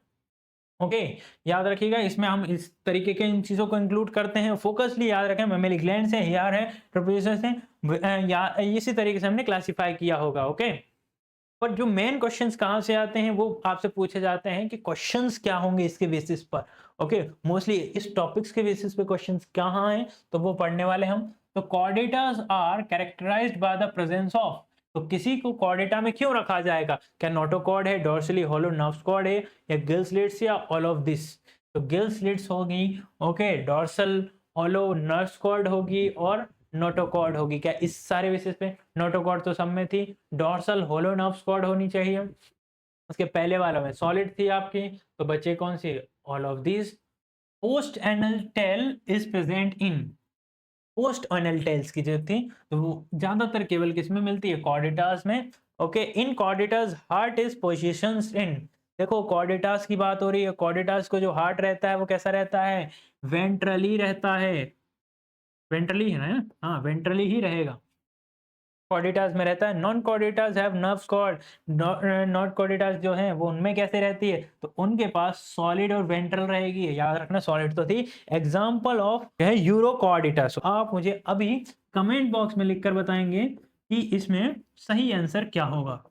ओके। याद रखिएगा इसमें हम इस तरीके के इन चीजों को इंक्लूड करते हैं। फोकसली याद रखें, मेमेली ग्लैंड्स है, हेयर है, ट्रोपियोसेस है, या इसी तरीके से हमने क्लासिफाई किया होगा, ओके। पर जो मेन क्वेश्चंस कहाँ से आते हैं वो आपसे पूछे जाते हैं कि क्वेश्चंस क्या होंगे इसके बेसिस पर, ओके। मोस्टली इस टॉपिक्स के बेसिस पे क्वेश्चंस कहाँ हैं तो वो पढ़ने वाले हम। तो chordatas are characterized by the presence of, तो किसी को कॉर्डेटा में क्यों रखा जाएगा, क्या नोटोकॉर्ड है, डोर्सली हॉलो नर्व्स कॉर्ड है, या गिल स्लिट्स, या ऑल ऑफ दिस। तो गिल स्लिट्स होगी, okay, dorsal hollow nerves cord होगी और नोटोकॉर्ड होगी। क्या इस सारे बेसिस पे नोटोकॉर्ड तो सब में थी, डोर्सल होलो नर्व्स कॉर्ड होनी चाहिए। उसके पहले वाला में सॉलिड थी आपकी, तो बच्चे कौन सी, all of this. Post anal tail is present in, post anal tails की जो थी तो वो ज्यादातर केवल किस में मिलती है, कॉर्डेटास में, okay. In chordatas heart is positions in, देखो कॉर्डेटास की बात हो रही है, कॉर्डेटास को जो हार्ट रहता है वो कैसा रहता है, वेंट्रली रहता है, वेंट्रली है ना, हाँ वेंट्रली ही रहेगा, कॉर्डेटास में रहता है। Non chordatas have nerves cord, not chordatas जो है वो उनमें कैसे रहती है, तो उनके पास सॉलिड और वेंट्रल रहेगी, याद रखना सॉलिड तो थी। एग्जांपल ऑफ है यूरोकॉर्डेटास। आप मुझे अभी कमेंट बॉक्स में लिखकर बताएंगे कि इसमें सही आंसर क्या होगा।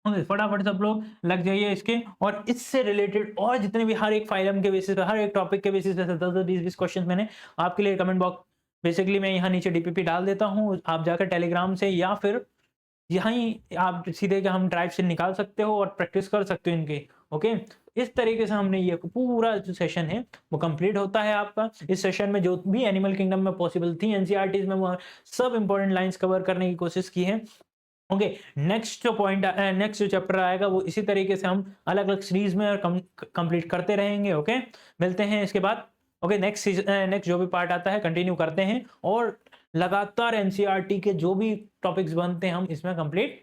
फटाफट सब लोग लग जाइए इसके, और इससे रिलेटेड और जितने भी हर एक फाइलम के बेसिस पे, हर एक टॉपिक के बेसिस पे 10-20 क्वेश्चन मैंने आपके लिए कमेंट बॉक्स, बेसिकली मैं यहाँ नीचे डीपीपी डाल देता हूँ, आप जाकर टेलीग्राम से या फिर यहाँ ही आप सीधे के हम ड्राइव से निकाल सकते हो और प्रैक्टिस कर सकते हो इनके, ओके। इस तरीके से हमने ये पूरा जो सेशन है वो कंप्लीट होता है आपका। इस सेशन में जो भी एनिमल किंगडम में पॉसिबल थी एनसीईआरटीज में वो सब इंपॉर्टेंट लाइंस कवर करने की कोशिश की है, ओके। नेक्स्ट जो पॉइंट नेक्स्ट जो चैप्टर आएगा वो इसी तरीके से हम अलग अलग सीरीज में कंप्लीट करते रहेंगे, ओके। मिलते हैं इसके बाद, ओके। नेक्स्ट जो भी पार्ट आता है कंटिन्यू करते हैं और लगातार एनसीईआरटी के जो भी टॉपिक्स बनते हैं हम इसमें कंप्लीट